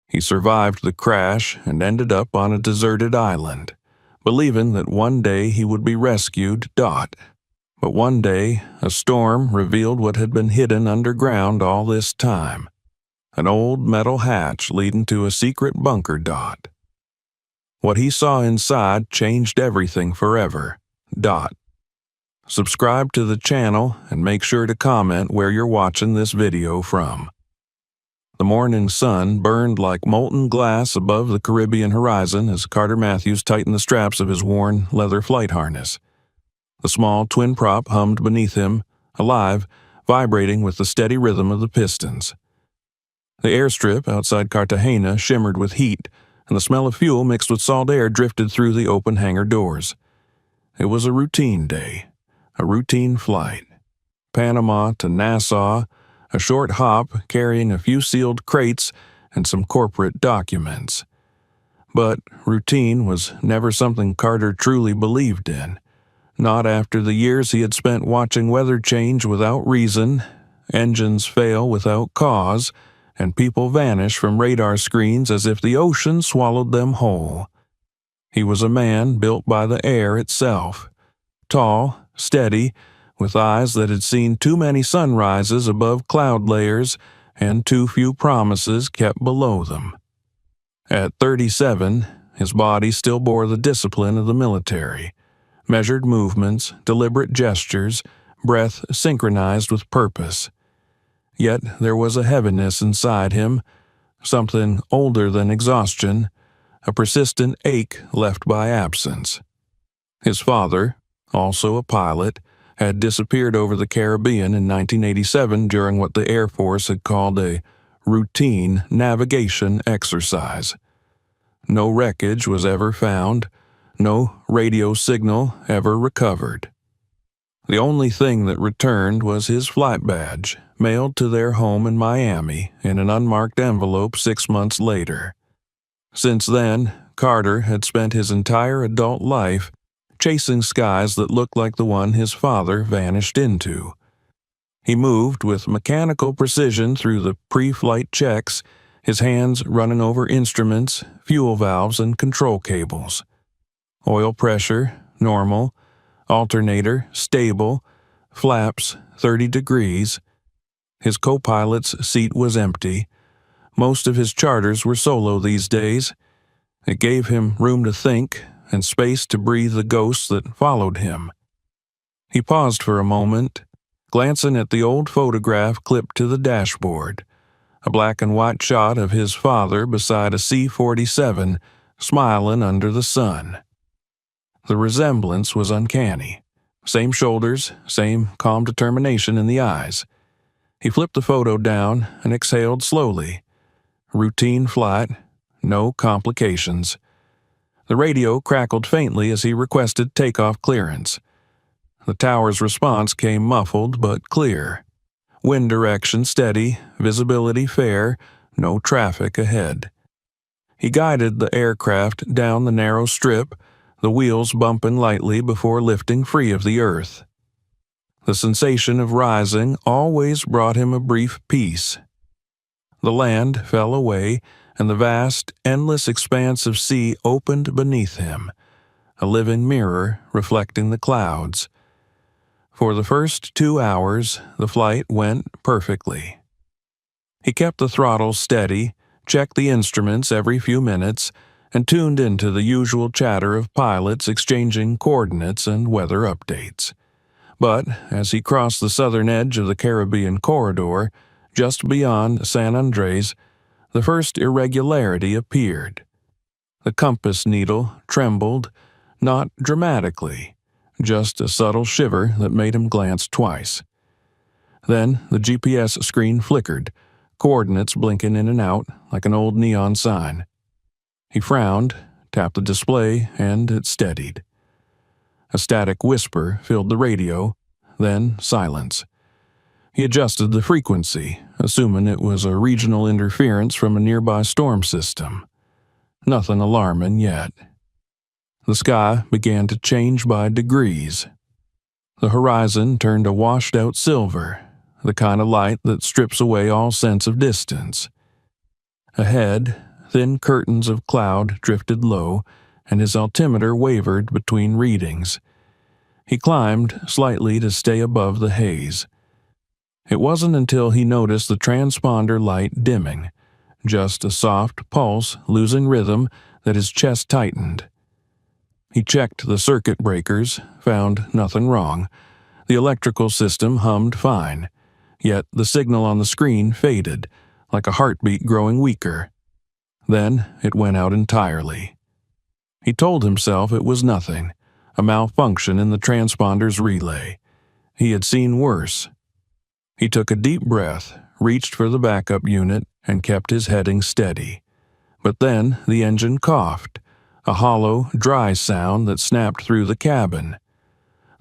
He survived the crash and ended up on a deserted island, believing that one day he would be rescued. But one day, a storm revealed what had been hidden underground all this time. An old metal hatch leading to a secret bunker. What he saw inside changed everything forever. Subscribe to the channel and make sure to comment where you're watching this video from. The morning sun burned like molten glass above the Caribbean horizon as Carter Matthews tightened the straps of his worn leather flight harness. The small twin prop hummed beneath him, alive, vibrating with the steady rhythm of the pistons. The airstrip outside Cartagena shimmered with heat, and the smell of fuel mixed with salt air drifted through the open hangar doors. It was a routine day, a routine flight. Panama to Nassau, a short hop carrying a few sealed crates and some corporate documents. But routine was never something Carter truly believed in. Not after the years he had spent watching weather change without reason, engines fail without cause, and people vanish from radar screens as if the ocean swallowed them whole. He was a man built by the air itself, tall, steady, with eyes that had seen too many sunrises above cloud layers and too few promises kept below them. At 37, his body still bore the discipline of the military. Measured movements, deliberate gestures, breath synchronized with purpose. Yet there was a heaviness inside him, something older than exhaustion, a persistent ache left by absence. His father, also a pilot, had disappeared over the Caribbean in 1987 during what the Air Force had called a routine navigation exercise. No wreckage was ever found, no radio signal ever recovered. The only thing that returned was his flight badge, mailed to their home in Miami in an unmarked envelope 6 months later. Since then, Carter had spent his entire adult life chasing skies that looked like the one his father vanished into. He moved with mechanical precision through the pre-flight checks, his hands running over instruments, fuel valves, and control cables. Oil pressure, normal. Alternator, stable. Flaps, 30 degrees. His co-pilot's seat was empty. Most of his charters were solo these days. It gave him room to think and space to breathe the ghosts that followed him. He paused for a moment, glancing at the old photograph clipped to the dashboard, a black and white shot of his father beside a C-47, smiling under the sun. The resemblance was uncanny. Same shoulders, same calm determination in the eyes. He flipped the photo down and exhaled slowly. Routine flight, no complications. The radio crackled faintly as he requested takeoff clearance. The tower's response came muffled but clear. Wind direction steady, visibility fair, no traffic ahead. He guided the aircraft down the narrow strip, the wheels bumping lightly before lifting free of the earth. The sensation of rising always brought him a brief peace. The land fell away, and the vast, endless expanse of sea opened beneath him, a living mirror reflecting the clouds. For the first 2 hours, the flight went perfectly. He kept the throttle steady, checked the instruments every few minutes, and tuned into the usual chatter of pilots exchanging coordinates and weather updates. But as he crossed the southern edge of the Caribbean corridor, just beyond San Andres, the first irregularity appeared. The compass needle trembled, not dramatically, just a subtle shiver that made him glance twice. Then the GPS screen flickered, coordinates blinking in and out like an old neon sign. He frowned, tapped the display, and it steadied. A static whisper filled the radio, then silence. He adjusted the frequency, assuming it was a regional interference from a nearby storm system. Nothing alarming yet. The sky began to change by degrees. The horizon turned a washed-out silver, the kind of light that strips away all sense of distance. Ahead, thin curtains of cloud drifted low, and his altimeter wavered between readings. He climbed slightly to stay above the haze. It wasn't until he noticed the transponder light dimming, just a soft pulse losing rhythm, that his chest tightened. He checked the circuit breakers, found nothing wrong. The electrical system hummed fine, yet the signal on the screen faded, like a heartbeat growing weaker. Then it went out entirely. He told himself it was nothing, a malfunction in the transponder's relay. He had seen worse. He took a deep breath, reached for the backup unit, and kept his heading steady. But then the engine coughed, a hollow, dry sound that snapped through the cabin.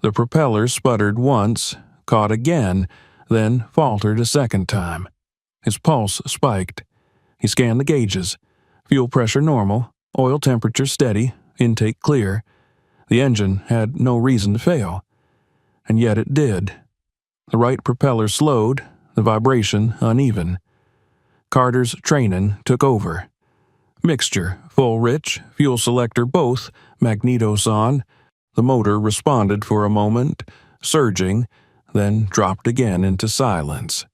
The propeller sputtered once, caught again, then faltered a second time. His pulse spiked. He scanned the gauges. Fuel pressure normal, oil temperature steady, intake clear. The engine had no reason to fail. And yet it did. The right propeller slowed, the vibration uneven. Carter's training took over. Mixture, full rich, fuel selector both, magnetos on. The motor responded for a moment, surging, then dropped again into silence.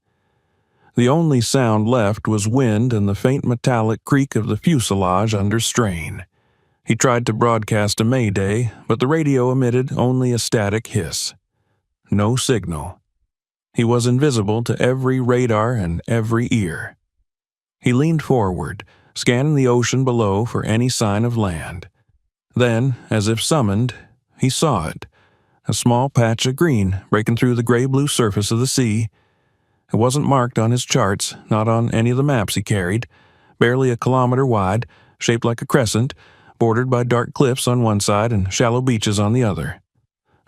The only sound left was wind and the faint metallic creak of the fuselage under strain. He tried to broadcast a mayday, but the radio emitted only a static hiss. No signal. He was invisible to every radar and every ear. He leaned forward, scanning the ocean below for any sign of land. Then, as if summoned, he saw it, a small patch of green breaking through the gray-blue surface of the sea. It wasn't marked on his charts, not on any of the maps he carried, barely a kilometer wide, shaped like a crescent, bordered by dark cliffs on one side and shallow beaches on the other.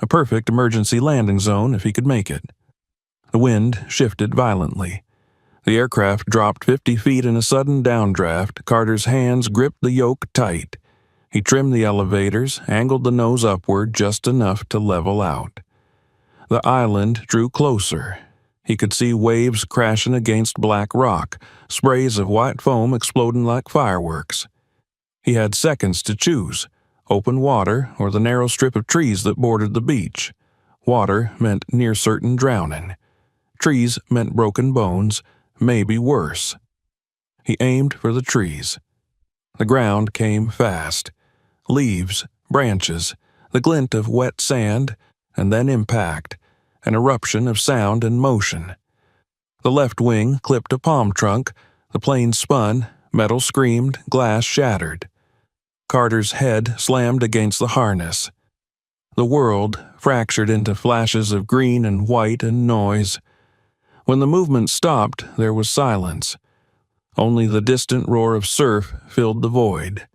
A perfect emergency landing zone if he could make it. The wind shifted violently. The aircraft dropped 50 feet in a sudden downdraft. Carter's hands gripped the yoke tight. He trimmed the elevators, angled the nose upward just enough to level out. The island drew closer. He could see waves crashing against black rock, sprays of white foam exploding like fireworks. He had seconds to choose: open water or the narrow strip of trees that bordered the beach. Water meant near certain drowning. Trees meant broken bones, maybe worse. He aimed for the trees. The ground came fast. Leaves, branches, the glint of wet sand, and then impact, an eruption of sound and motion. The left wing clipped a palm trunk, the plane spun, metal screamed, glass shattered. Carter's head slammed against the harness. The world fractured into flashes of green and white and noise. When the movement stopped, there was silence. Only the distant roar of surf filled the void.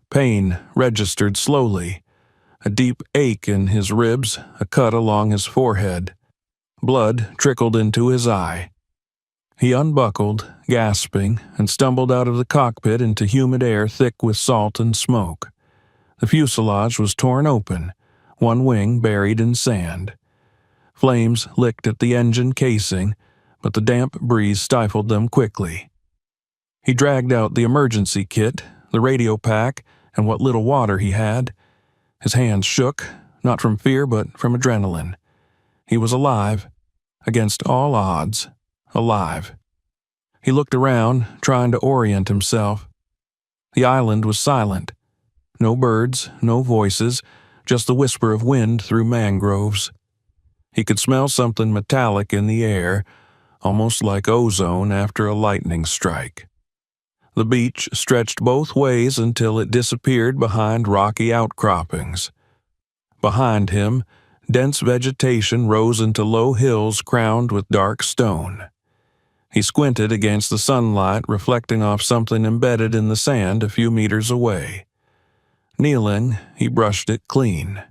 Pain registered slowly. A deep ache in his ribs, a cut along his forehead. Blood trickled into his eye. He unbuckled, gasping, and stumbled out of the cockpit into humid air thick with salt and smoke. The fuselage was torn open, one wing buried in sand. Flames licked at the engine casing, but the damp breeze stifled them quickly. He dragged out the emergency kit, the radio pack, and what little water he had. His hands shook, not from fear but from adrenaline. He was alive, against all odds, alive. He looked around, trying to orient himself. The island was silent. No birds, no voices, just the whisper of wind through mangroves. He could smell something metallic in the air, almost like ozone after a lightning strike. The beach stretched both ways until it disappeared behind rocky outcroppings. Behind him, dense vegetation rose into low hills crowned with dark stone. He squinted against the sunlight reflecting off something embedded in the sand a few meters away. Kneeling, he brushed it clean.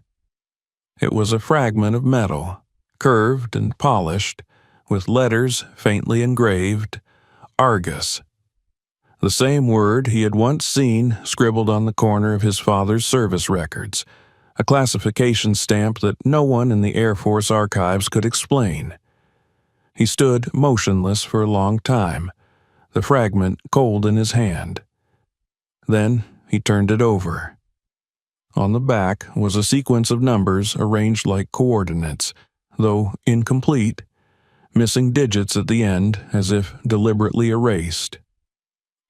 It was a fragment of metal, curved and polished, with letters faintly engraved, Argus. The same word he had once seen scribbled on the corner of his father's service records, a classification stamp that no one in the Air Force archives could explain. He stood motionless for a long time, the fragment cold in his hand. Then he turned it over. On the back was a sequence of numbers arranged like coordinates, though incomplete, missing digits at the end as if deliberately erased.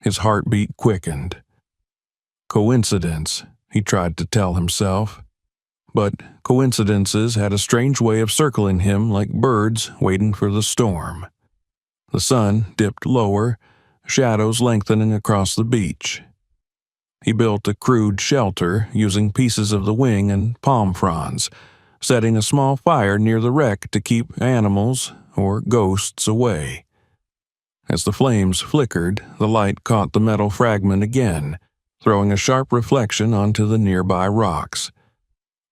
His heartbeat quickened. Coincidence, he tried to tell himself. But coincidences had a strange way of circling him like birds waiting for the storm. The sun dipped lower, shadows lengthening across the beach. He built a crude shelter using pieces of the wing and palm fronds, setting a small fire near the wreck to keep animals or ghosts away. As the flames flickered, the light caught the metal fragment again, throwing a sharp reflection onto the nearby rocks.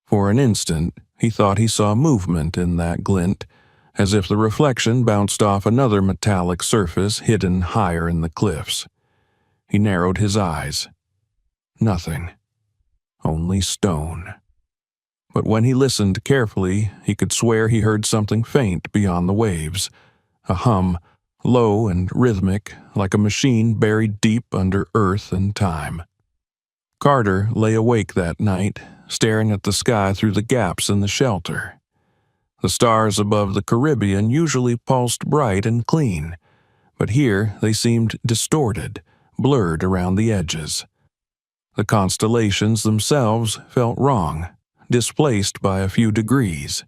For an instant, he thought he saw movement in that glint, as if the reflection bounced off another metallic surface hidden higher in the cliffs. He narrowed his eyes. Nothing. Only stone. But when he listened carefully, he could swear he heard something faint beyond the waves, a hum, low and rhythmic, like a machine buried deep under earth and time. Carter lay awake that night, staring at the sky through the gaps in the shelter. The stars above the Caribbean usually pulsed bright and clean, but here they seemed distorted, blurred around the edges. The constellations themselves felt wrong, displaced by a few degrees.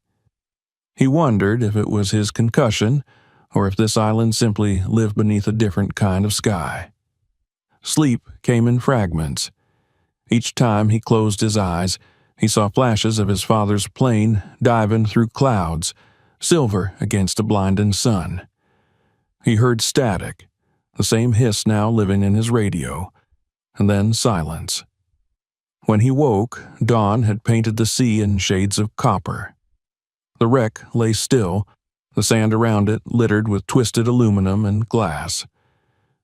He wondered if it was his concussion, or if this island simply lived beneath a different kind of sky. Sleep came in fragments. Each time he closed his eyes, he saw flashes of his father's plane diving through clouds, silver against a blinding sun. He heard static, the same hiss now living in his radio, and then silence. When he woke, dawn had painted the sea in shades of copper. The wreck lay still, the sand around it littered with twisted aluminum and glass.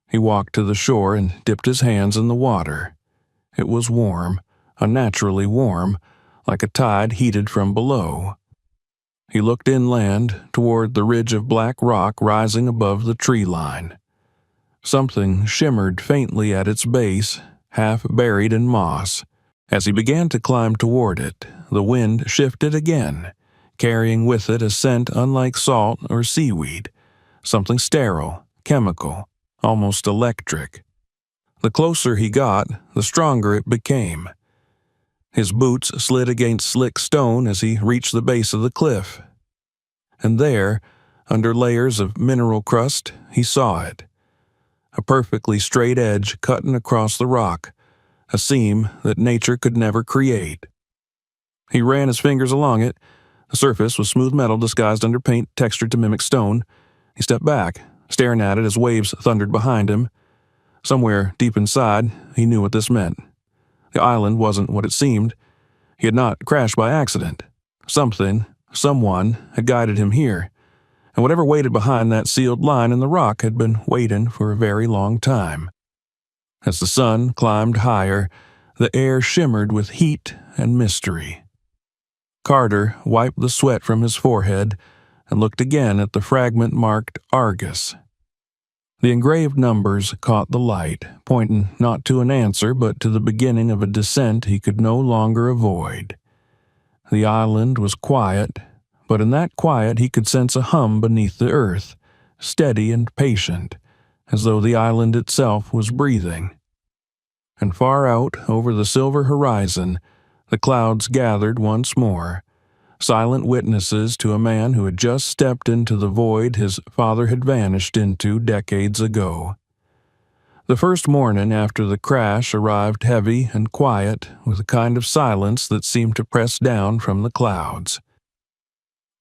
He walked to the shore and dipped his hands in the water. It was warm, unnaturally warm, like a tide heated from below. He looked inland toward the ridge of black rock rising above the tree line. Something shimmered faintly at its base, half buried in moss. As he began to climb toward it, the wind shifted again, carrying with it a scent unlike salt or seaweed, something sterile, chemical, almost electric. The closer he got, the stronger it became. His boots slid against slick stone as he reached the base of the cliff. And there, under layers of mineral crust, he saw it. A perfectly straight edge cutting across the rock, a seam that nature could never create. He ran his fingers along it. The surface was smooth metal disguised under paint textured to mimic stone. He stepped back, staring at it as waves thundered behind him. Somewhere deep inside, he knew what this meant. The island wasn't what it seemed. He had not crashed by accident. Something, someone, had guided him here, and whatever waited behind that sealed line in the rock had been waiting for a very long time. As the sun climbed higher, the air shimmered with heat and mystery. Carter wiped the sweat from his forehead and looked again at the fragment marked Argus. The engraved numbers caught the light, pointing not to an answer but to the beginning of a descent he could no longer avoid. The island was quiet, but in that quiet he could sense a hum beneath the earth, steady and patient, as though the island itself was breathing. And far out over the silver horizon, the clouds gathered once more, silent witnesses to a man who had just stepped into the void his father had vanished into decades ago. The first morning after the crash arrived heavy and quiet, with a kind of silence that seemed to press down from the clouds.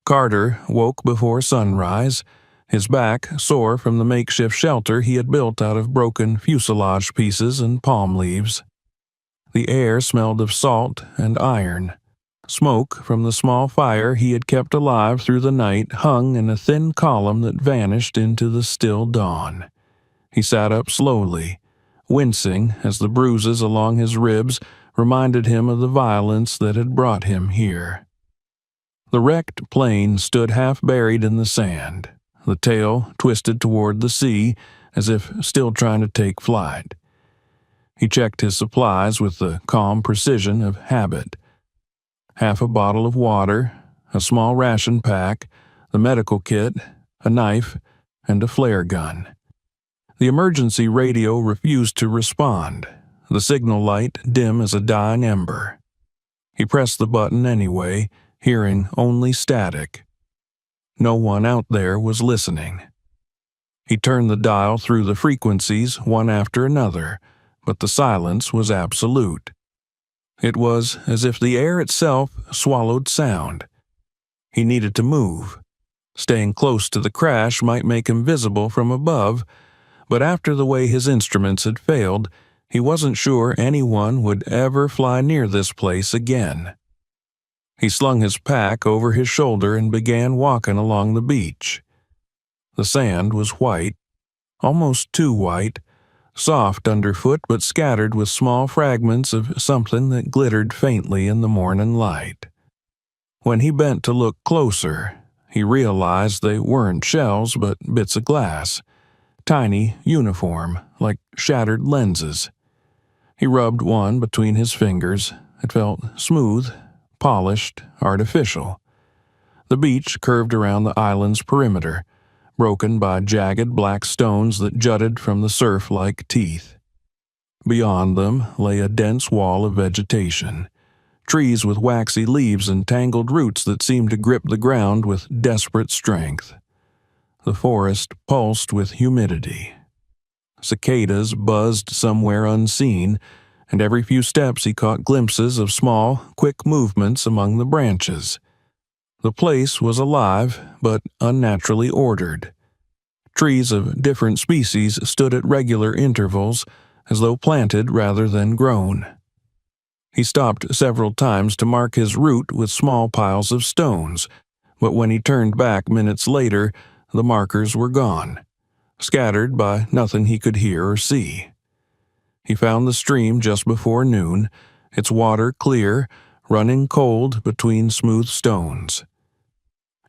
Carter woke before sunrise, his back sore from the makeshift shelter he had built out of broken fuselage pieces and palm leaves. The air smelled of salt and iron. Smoke from the small fire he had kept alive through the night hung in a thin column that vanished into the still dawn. He sat up slowly, wincing as the bruises along his ribs reminded him of the violence that had brought him here. The wrecked plane stood half buried in the sand, the tail twisted toward the sea as if still trying to take flight. He checked his supplies with the calm precision of habit. Half a bottle of water, a small ration pack, the medical kit, a knife, and a flare gun. The emergency radio refused to respond, the signal light dim as a dying ember. He pressed the button anyway, hearing only static. No one out there was listening. He turned the dial through the frequencies one after another, but the silence was absolute. It was as if the air itself swallowed sound. He needed to move. Staying close to the crash might make him visible from above, but after the way his instruments had failed, he wasn't sure anyone would ever fly near this place again. He slung his pack over his shoulder and began walking along the beach. The sand was white, almost too white, soft underfoot but scattered with small fragments of something that glittered faintly in the morning light. When he bent to look closer, he realized they weren't shells but bits of glass, tiny, uniform, like shattered lenses. He rubbed one between his fingers. It felt smooth, polished, artificial. The beach curved around the island's perimeter, broken by jagged black stones that jutted from the surf like teeth. Beyond them lay a dense wall of vegetation, trees with waxy leaves and tangled roots that seemed to grip the ground with desperate strength. The forest pulsed with humidity. Cicadas buzzed somewhere unseen, and every few steps he caught glimpses of small, quick movements among the branches. The place was alive, but unnaturally ordered. Trees of different species stood at regular intervals, as though planted rather than grown. He stopped several times to mark his route with small piles of stones, but when he turned back minutes later, the markers were gone, scattered by nothing he could hear or see. He found the stream just before noon, its water clear, running cold between smooth stones.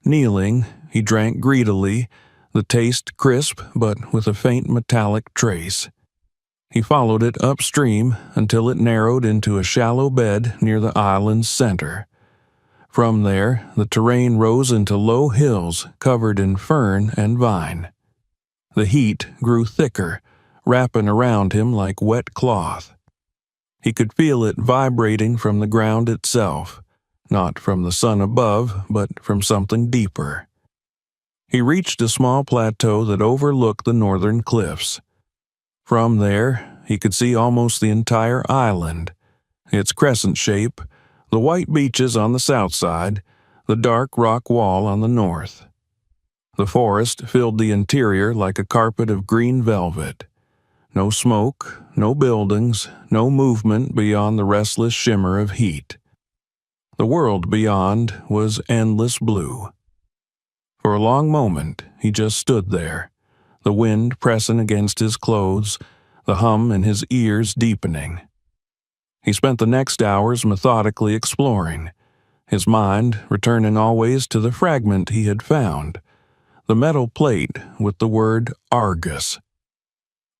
Kneeling, he drank greedily, the taste crisp but with a faint metallic trace. He followed it upstream until it narrowed into a shallow bed near the island's center. From there, the terrain rose into low hills covered in fern and vine. The heat grew thicker, wrapping around him like wet cloth. He could feel it vibrating from the ground itself, not from the sun above, but from something deeper. He reached a small plateau that overlooked the northern cliffs. From there, he could see almost the entire island, its crescent shape, the white beaches on the south side, the dark rock wall on the north. The forest filled the interior like a carpet of green velvet. No smoke, no buildings, no movement beyond the restless shimmer of heat. The world beyond was endless blue. For a long moment, he just stood there, the wind pressing against his clothes, the hum in his ears deepening. He spent the next hours methodically exploring, his mind returning always to the fragment he had found, the metal plate with the word Argus.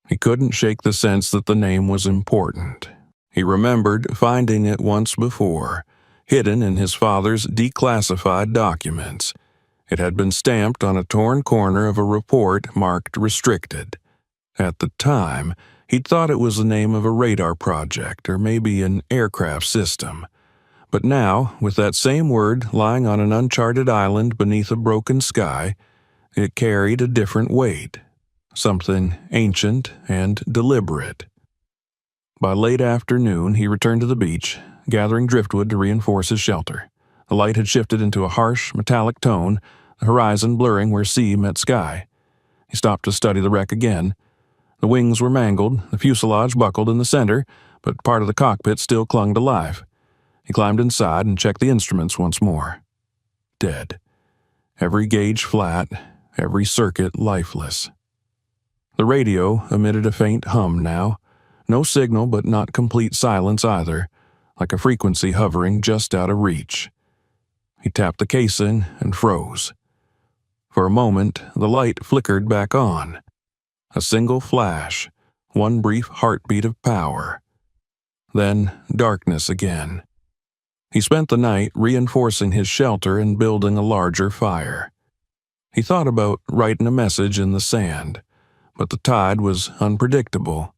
He couldn't shake the sense that the name was important. He remembered finding it once before, hidden in his father's declassified documents. It had been stamped on a torn corner of a report marked restricted. At the time, he'd thought it was the name of a radar project or maybe an aircraft system. But now, with that same word lying on an uncharted island beneath a broken sky, it carried a different weight, something ancient and deliberate. By late afternoon, he returned to the beach, gathering driftwood to reinforce his shelter. The light had shifted into a harsh, metallic tone, the horizon blurring where sea met sky. He stopped to study the wreck again. The wings were mangled, the fuselage buckled in the center, but part of the cockpit still clung to life. He climbed inside and checked the instruments once more. Dead. Every gauge flat, every circuit lifeless. The radio emitted a faint hum now. No signal, but not complete silence either, like a frequency hovering just out of reach. He tapped the casing and froze. For a moment, the light flickered back on. A single flash, one brief heartbeat of power. then darkness again. He spent the night reinforcing his shelter and building a larger fire. He thought about writing a message in the sand, but the tide was unpredictable.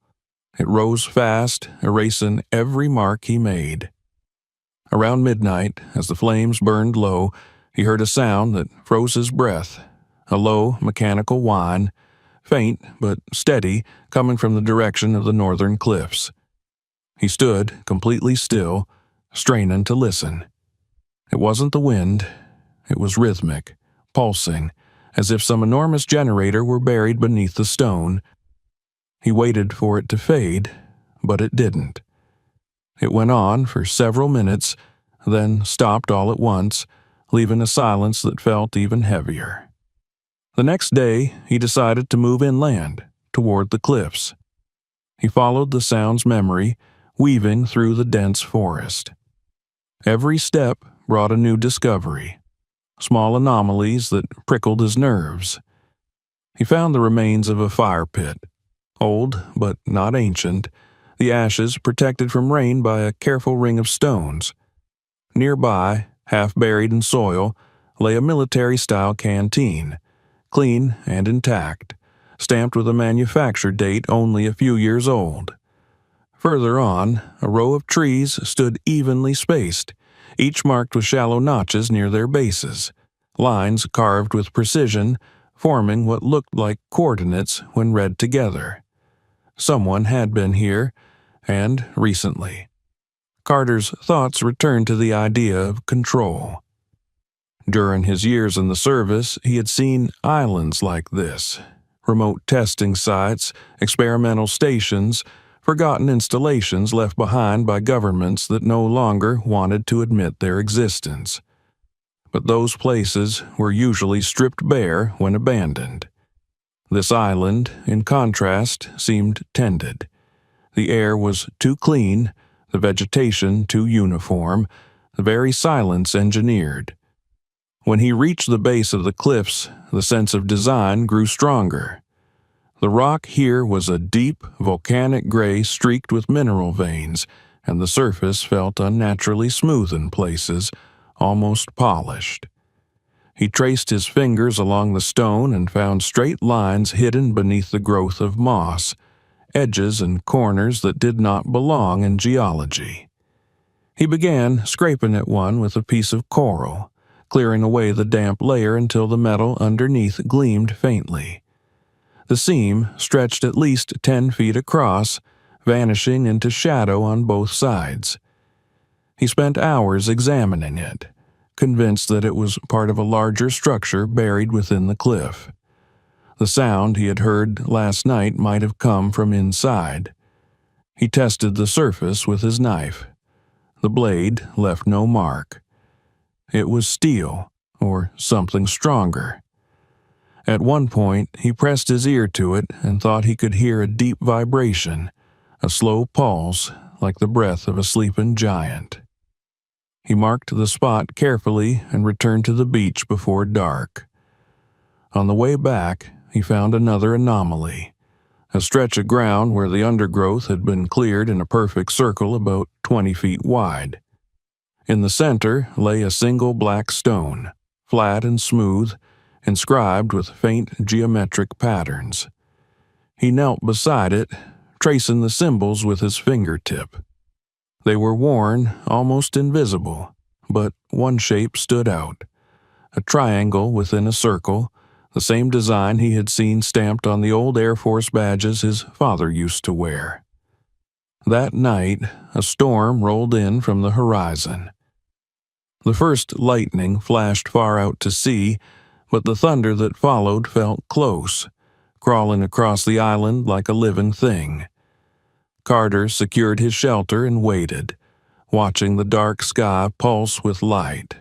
It rose fast, erasing every mark he made. Around midnight, as the flames burned low, he heard a sound that froze his breath, a low, mechanical whine, faint but steady, coming from the direction of the northern cliffs. He stood completely still, straining to listen. It wasn't the wind. It was rhythmic, pulsing, as if some enormous generator were buried beneath the stone. He waited for it to fade, but it didn't. It went on for several minutes, then stopped all at once, leaving a silence that felt even heavier. The next day, he decided to move inland, toward the cliffs. He followed the sound's memory, weaving through the dense forest. Every step brought a new discovery, small anomalies that prickled his nerves. He found the remains of a fire pit, old but not ancient, the ashes protected from rain by a careful ring of stones. Nearby, half buried in soil, lay a military-style canteen, clean and intact, stamped with a manufacture date only a few years old. Further on, a row of trees stood evenly spaced, each marked with shallow notches near their bases, lines carved with precision, forming what looked like coordinates when read together. Someone had been here, and recently. Carter's thoughts returned to the idea of control. During his years in the service, he had seen islands like this, remote testing sites, experimental stations, forgotten installations left behind by governments that no longer wanted to admit their existence. But those places were usually stripped bare when abandoned. This island, in contrast, seemed tended. The air was too clean, the vegetation too uniform, the very silence engineered. When he reached the base of the cliffs, the sense of design grew stronger. The rock here was a deep, volcanic gray streaked with mineral veins, and the surface felt unnaturally smooth in places, almost polished. He traced his fingers along the stone and found straight lines hidden beneath the growth of moss, edges and corners that did not belong in geology. He began scraping at one with a piece of coral, clearing away the damp layer until the metal underneath gleamed faintly. The seam stretched at least 10 feet across, vanishing into shadow on both sides. He spent hours examining it, convinced that it was part of a larger structure buried within the cliff. The sound he had heard last night might have come from inside. He tested the surface with his knife. The blade left no mark. It was steel, or something stronger. At one point, he pressed his ear to it and thought he could hear a deep vibration, a slow pulse like the breath of a sleeping giant. He marked the spot carefully and returned to the beach before dark. On the way back, he found another anomaly, a stretch of ground where the undergrowth had been cleared in a perfect circle about 20 feet wide. In the center lay a single black stone, flat and smooth, inscribed with faint geometric patterns. He knelt beside it, tracing the symbols with his fingertip. They were worn, almost invisible, but one shape stood out, a triangle within a circle, the same design he had seen stamped on the old Air Force badges his father used to wear. That night, a storm rolled in from the horizon. The first lightning flashed far out to sea, but the thunder that followed felt close, crawling across the island like a living thing. Carter secured his shelter and waited, watching the dark sky pulse with light.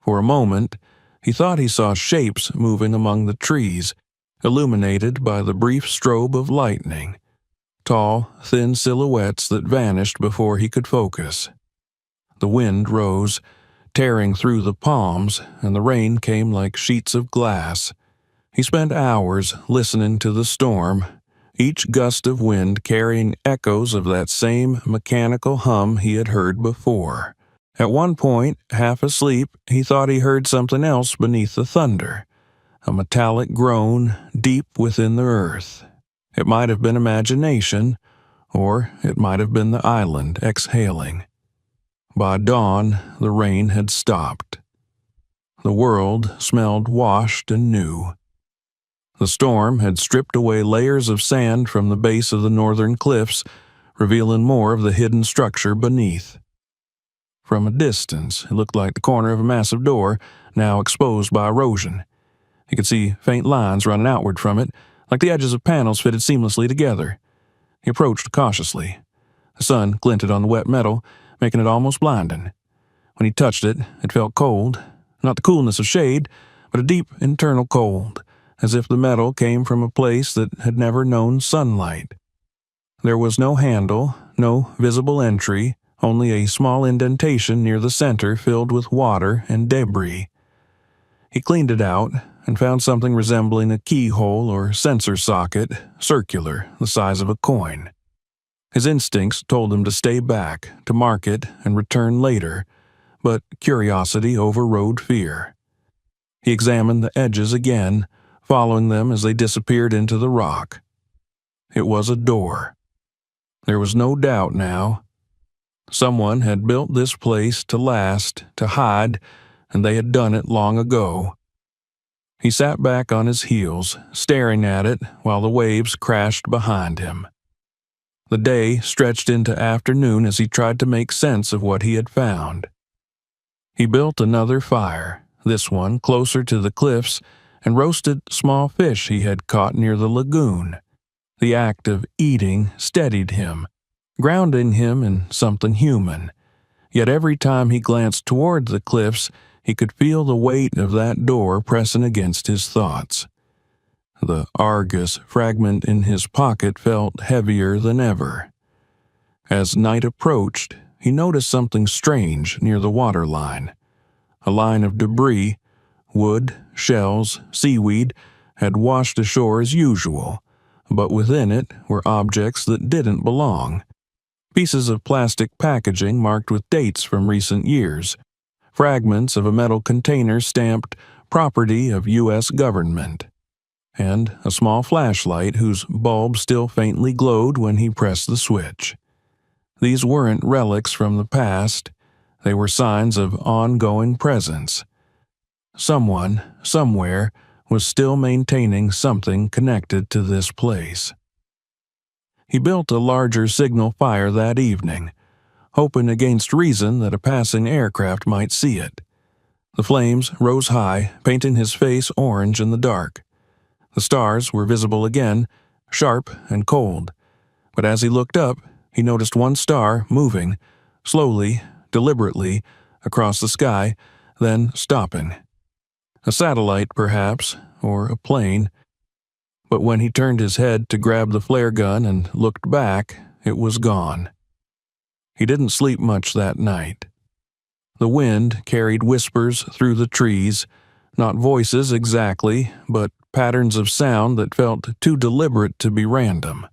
For a moment, he thought he saw shapes moving among the trees, illuminated by the brief strobe of lightning, tall, thin silhouettes that vanished before he could focus. The wind rose, tearing through the palms, and the rain came like sheets of glass. He spent hours listening to the storm, each gust of wind carrying echoes of that same mechanical hum he had heard before. At one point, half asleep, he thought he heard something else beneath the thunder, a metallic groan deep within the earth. It might have been imagination, or it might have been the island exhaling. By dawn, the rain had stopped. The world smelled washed and new. The storm had stripped away layers of sand from the base of the northern cliffs, revealing more of the hidden structure beneath. From a distance, it looked like the corner of a massive door, now exposed by erosion. He could see faint lines running outward from it, like the edges of panels fitted seamlessly together. He approached cautiously. The sun glinted on the wet metal, making it almost blinding. When he touched it, it felt cold, not the coolness of shade, but a deep internal cold, as if the metal came from a place that had never known sunlight. There was no handle, no visible entry, only a small indentation near the center filled with water and debris. He cleaned it out and found something resembling a keyhole or sensor socket, circular, the size of a coin. His instincts told him to stay back, to mark it and return later, but curiosity overrode fear. He examined the edges again, following them as they disappeared into the rock. It was a door. There was no doubt now. Someone had built this place to last, to hide, and they had done it long ago. He sat back on his heels, staring at it while the waves crashed behind him. The day stretched into afternoon as he tried to make sense of what he had found. He built another fire, this one closer to the cliffs, and roasted small fish he had caught near the lagoon. The act of eating steadied him, grounding him in something human. Yet every time he glanced toward the cliffs, he could feel the weight of that door pressing against his thoughts. The Argus fragment in his pocket felt heavier than ever. As night approached, he noticed something strange near the waterline. A line of debris, wood, shells, seaweed, had washed ashore as usual, but within it were objects that didn't belong. Pieces of plastic packaging marked with dates from recent years, fragments of a metal container stamped "Property of U.S. Government," and a small flashlight whose bulb still faintly glowed when he pressed the switch. These weren't relics from the past, they were signs of ongoing presence. Someone, somewhere, was still maintaining something connected to this place. He built a larger signal fire that evening, hoping against reason that a passing aircraft might see it. The flames rose high, painting his face orange in the dark. The stars were visible again, sharp and cold, but as he looked up, he noticed one star moving, slowly, deliberately, across the sky, then stopping. A satellite, perhaps, or a plane. But when he turned his head to grab the flare gun and looked back, it was gone. He didn't sleep much that night. The wind carried whispers through the trees, not voices exactly, but patterns of sound that felt too deliberate to be random.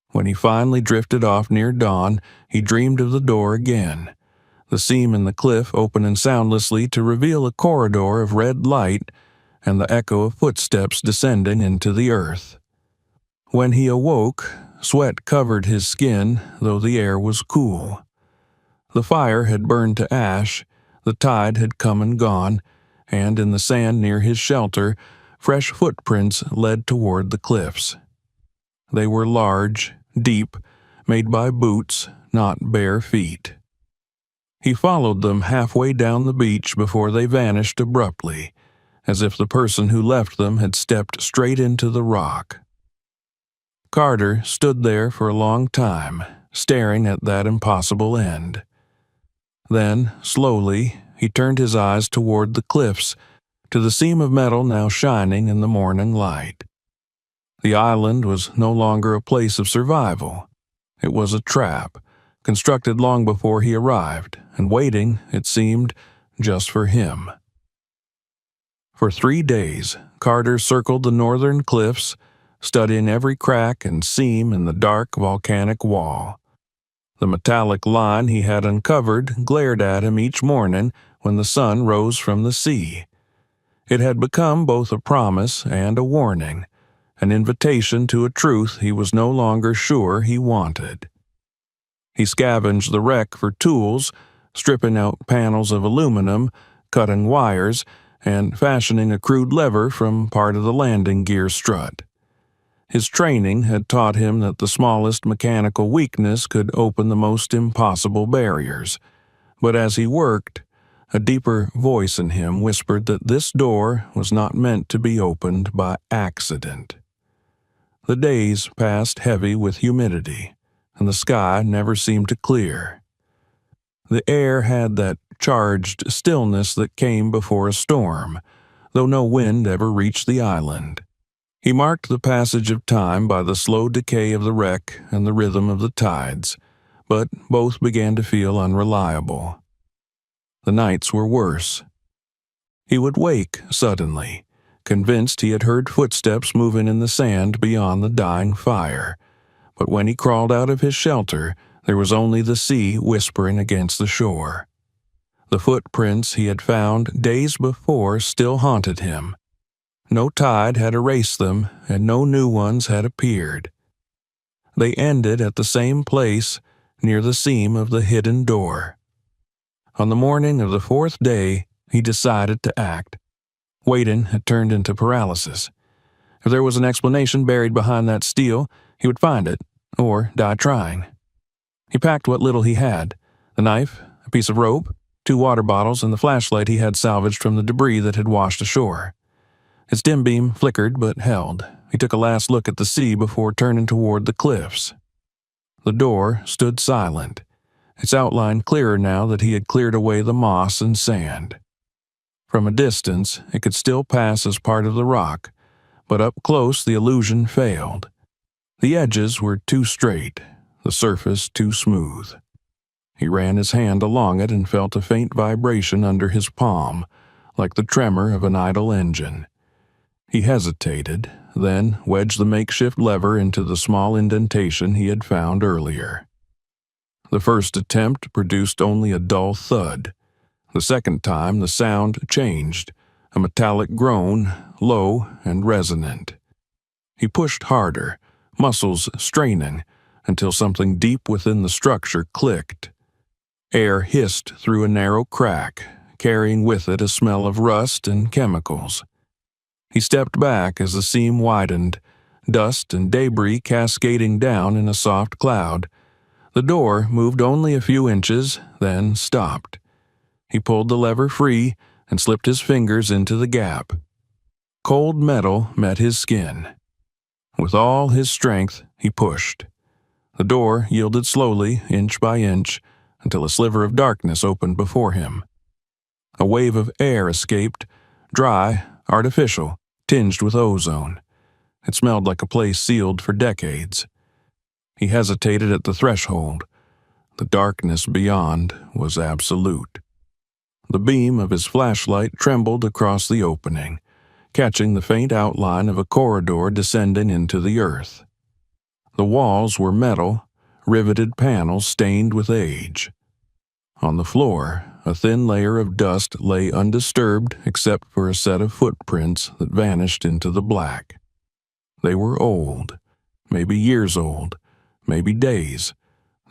When he finally drifted off near dawn, he dreamed of the door again, the seam in the cliff opening soundlessly to reveal a corridor of red light and the echo of footsteps descending into the earth. When he awoke, sweat covered his skin, though the air was cool. The fire had burned to ash, the tide had come and gone, and in the sand near his shelter, fresh footprints led toward the cliffs. They were large, deep, made by boots, not bare feet. He followed them halfway down the beach before they vanished abruptly, as if the person who left them had stepped straight into the rock. Carter stood there for a long time, staring at that impossible end. Then, slowly, he turned his eyes toward the cliffs, to the seam of metal now shining in the morning light. The island was no longer a place of survival. It was a trap, constructed long before he arrived, and waiting, it seemed, just for him. For 3 days, Carter circled the northern cliffs, studying every crack and seam in the dark volcanic wall. The metallic line he had uncovered glared at him each morning when the sun rose from the sea. It had become both a promise and a warning, an invitation to a truth he was no longer sure he wanted. He scavenged the wreck for tools, stripping out panels of aluminum, cutting wires, and fashioning a crude lever from part of the landing gear strut. His training had taught him that the smallest mechanical weakness could open the most impossible barriers, but as he worked, a deeper voice in him whispered that this door was not meant to be opened by accident. The days passed heavy with humidity, and the sky never seemed to clear. The air had that charged stillness that came before a storm, though no wind ever reached the island. He marked the passage of time by the slow decay of the wreck and the rhythm of the tides, but both began to feel unreliable. The nights were worse. He would wake suddenly, convinced he had heard footsteps moving in the sand beyond the dying fire, but when he crawled out of his shelter, there was only the sea whispering against the shore. The footprints he had found days before still haunted him. No tide had erased them, and no new ones had appeared. They ended at the same place, near the seam of the hidden door. On the morning of the fourth day, he decided to act. Waiting had turned into paralysis. If there was an explanation buried behind that steel, he would find it, or die trying. He packed what little he had: the knife, a piece of rope, 2 water bottles, and the flashlight he had salvaged from the debris that had washed ashore. Its dim beam flickered but held. He took a last look at the sea before turning toward the cliffs. The door stood silent, its outline clearer now that he had cleared away the moss and sand. From a distance, it could still pass as part of the rock, but up close the illusion failed. The edges were too straight, the surface too smooth. He ran his hand along it and felt a faint vibration under his palm, like the tremor of an idle engine. He hesitated, then wedged the makeshift lever into the small indentation he had found earlier. The first attempt produced only a dull thud. The second time the sound changed, a metallic groan, low and resonant. He pushed harder, muscles straining, until something deep within the structure clicked. Air hissed through a narrow crack, carrying with it a smell of rust and chemicals. He stepped back as the seam widened, dust and debris cascading down in a soft cloud. The door moved only a few inches, then stopped. He pulled the lever free and slipped his fingers into the gap. Cold metal met his skin. With all his strength, he pushed. The door yielded slowly, inch by inch, until a sliver of darkness opened before him. A wave of air escaped, dry, artificial, tinged with ozone. It smelled like a place sealed for decades. He hesitated at the threshold. The darkness beyond was absolute. The beam of his flashlight trembled across the opening, catching the faint outline of a corridor descending into the earth. The walls were metal, riveted panels stained with age. On the floor, a thin layer of dust lay undisturbed except for a set of footprints that vanished into the black. They were old, maybe years old, maybe days.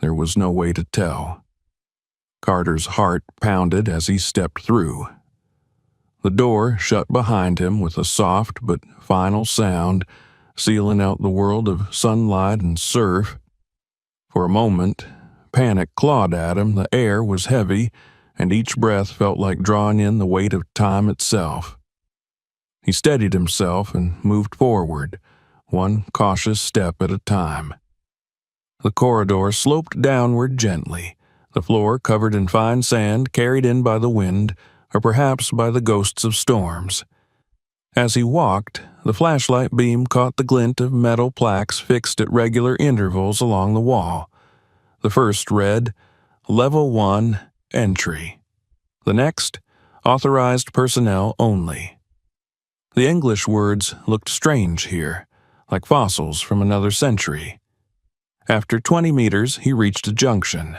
There was no way to tell. Carter's heart pounded as he stepped through. The door shut behind him with a soft but final sound, sealing out the world of sunlight and surf. For a moment, panic clawed at him. The air was heavy, and each breath felt like drawing in the weight of time itself. He steadied himself and moved forward, one cautious step at a time. The corridor sloped downward gently, the floor covered in fine sand carried in by the wind, or perhaps by the ghosts of storms. As he walked, the flashlight beam caught the glint of metal plaques fixed at regular intervals along the wall. The first read, Level 1, Entry. The next, Authorized Personnel Only. The English words looked strange here, like fossils from another century. After 20 meters, he reached a junction.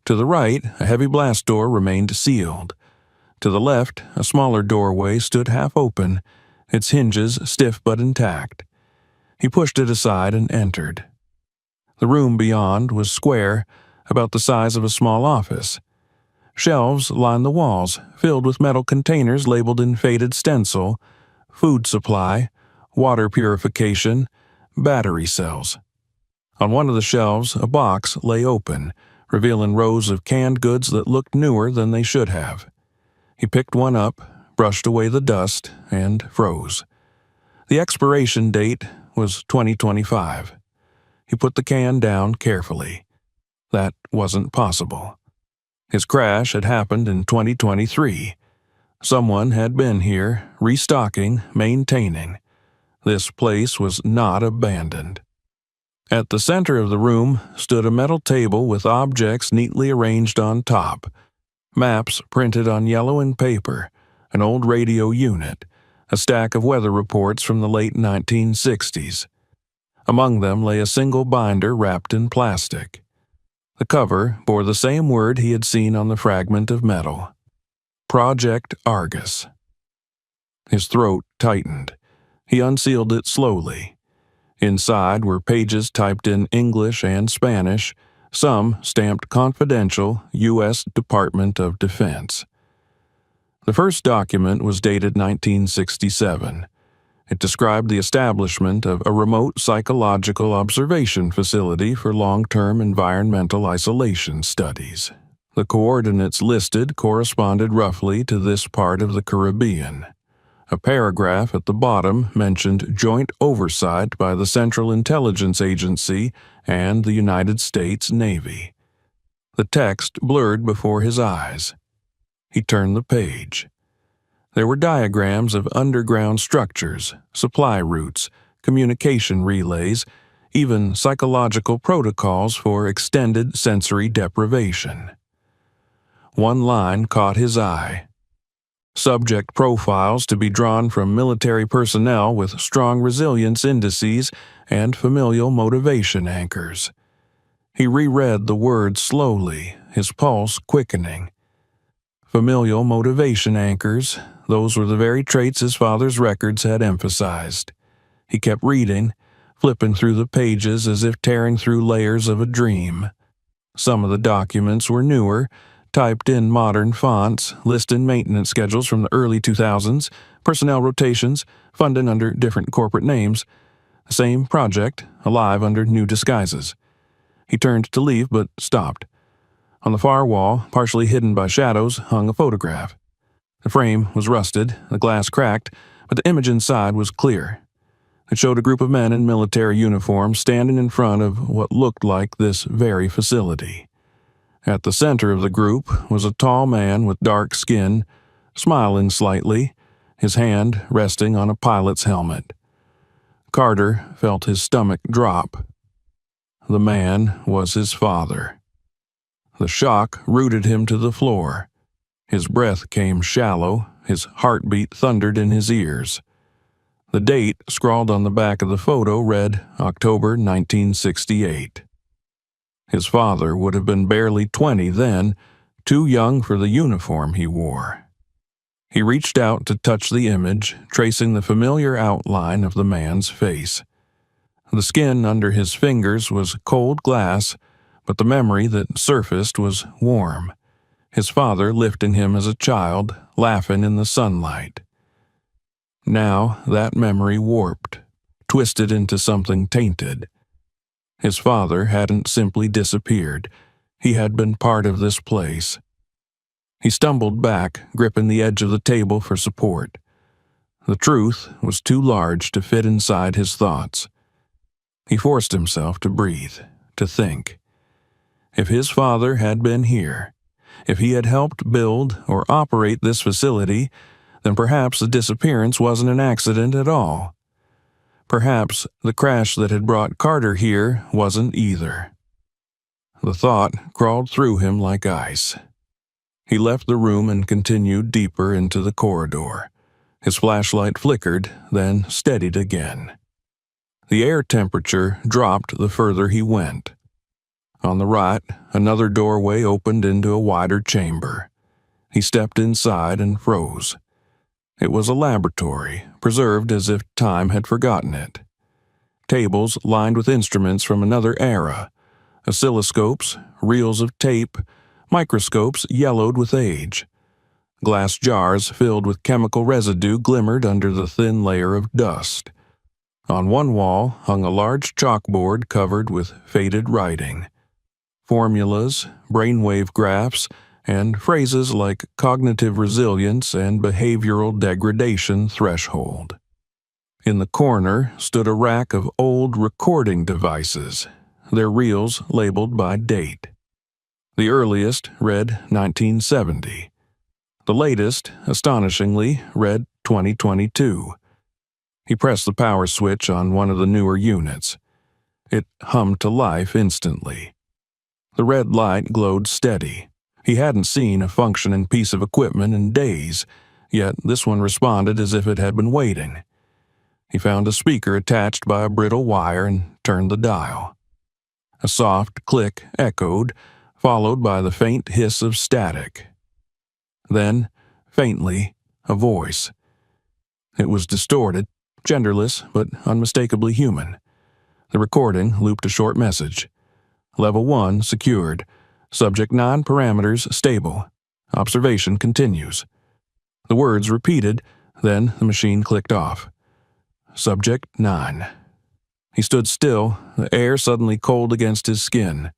To the right, a heavy blast door remained sealed. To the left, a smaller doorway stood half open, its hinges stiff but intact. He pushed it aside and entered. The room beyond was square, about the size of a small office. Shelves lined the walls, filled with metal containers labeled in faded stencil, food supply, water purification, battery cells. On one of the shelves, a box lay open, revealing rows of canned goods that looked newer than they should have. He picked one up, brushed away the dust, and froze. The expiration date was 2025. He put the can down carefully. That wasn't possible. His crash had happened in 2023. Someone had been here, restocking, maintaining. This place was not abandoned. At the center of the room stood a metal table with objects neatly arranged on top. Maps printed on yellowing paper, an old radio unit, a stack of weather reports from the late 1960s. Among them lay a single binder wrapped in plastic. The cover bore the same word he had seen on the fragment of metal: Project Argus. His throat tightened. He unsealed it slowly. Inside were pages typed in English and Spanish, some stamped Confidential, U.S. Department of Defense. The first document was dated 1967. It described the establishment of a remote psychological observation facility for long-term environmental isolation studies. The coordinates listed corresponded roughly to this part of the Caribbean. A paragraph at the bottom mentioned joint oversight by the Central Intelligence Agency and the United States Navy. The text blurred before his eyes. He turned the page. There were diagrams of underground structures, supply routes, communication relays, even psychological protocols for extended sensory deprivation. One line caught his eye. Subject profiles to be drawn from military personnel with strong resilience indices and familial motivation anchors. He reread the words slowly, his pulse quickening. Familial motivation anchors, those were the very traits his father's records had emphasized. He kept reading, flipping through the pages as if tearing through layers of a dream. Some of the documents were newer, typed in modern fonts, listing maintenance schedules from the early 2000s, personnel rotations, funding under different corporate names. The same project, alive under new disguises. He turned to leave, but stopped. On the far wall, partially hidden by shadows, hung a photograph. The frame was rusted, the glass cracked, but the image inside was clear. It showed a group of men in military uniforms standing in front of what looked like this very facility. At the center of the group was a tall man with dark skin, smiling slightly, his hand resting on a pilot's helmet. Carter felt his stomach drop. The man was his father. The shock rooted him to the floor. His breath came shallow, his heartbeat thundered in his ears. The date scrawled on the back of the photo read October 1968. His father would have been barely 20 then, too young for the uniform he wore. He reached out to touch the image, tracing the familiar outline of the man's face. The skin under his fingers was cold glass, but the memory that surfaced was warm. His father lifting him as a child, laughing in the sunlight. Now that memory warped, twisted into something tainted. His father hadn't simply disappeared. He had been part of this place. He stumbled back, gripping the edge of the table for support. The truth was too large to fit inside his thoughts. He forced himself to breathe, to think. If his father had been here, if he had helped build or operate this facility, then perhaps the disappearance wasn't an accident at all. Perhaps the crash that had brought Carter here wasn't either. The thought crawled through him like ice. He left the room and continued deeper into the corridor. His flashlight flickered, then steadied again. The air temperature dropped the further he went. On the right, another doorway opened into a wider chamber. He stepped inside and froze. It was a laboratory, preserved as if time had forgotten it. Tables lined with instruments from another era, oscilloscopes, reels of tape, microscopes yellowed with age. Glass jars filled with chemical residue glimmered under the thin layer of dust. On one wall hung a large chalkboard covered with faded writing. Formulas, brainwave graphs, and phrases like cognitive resilience and behavioral degradation threshold. In the corner stood a rack of old recording devices, their reels labeled by date. The earliest read 1970. The latest, astonishingly, read 2022. He pressed the power switch on one of the newer units. It hummed to life instantly. The red light glowed steady. He hadn't seen a functioning piece of equipment in days, yet this one responded as if it had been waiting. He found a speaker attached by a brittle wire and turned the dial. A soft click echoed, followed by the faint hiss of static. Then, faintly, a voice. It was distorted, genderless, but unmistakably human. The recording looped a short message. Level 1 secured. Subject 9 parameters stable. Observation continues. The words repeated, then the machine clicked off. Subject 9. He stood still, the air suddenly cold against his skin.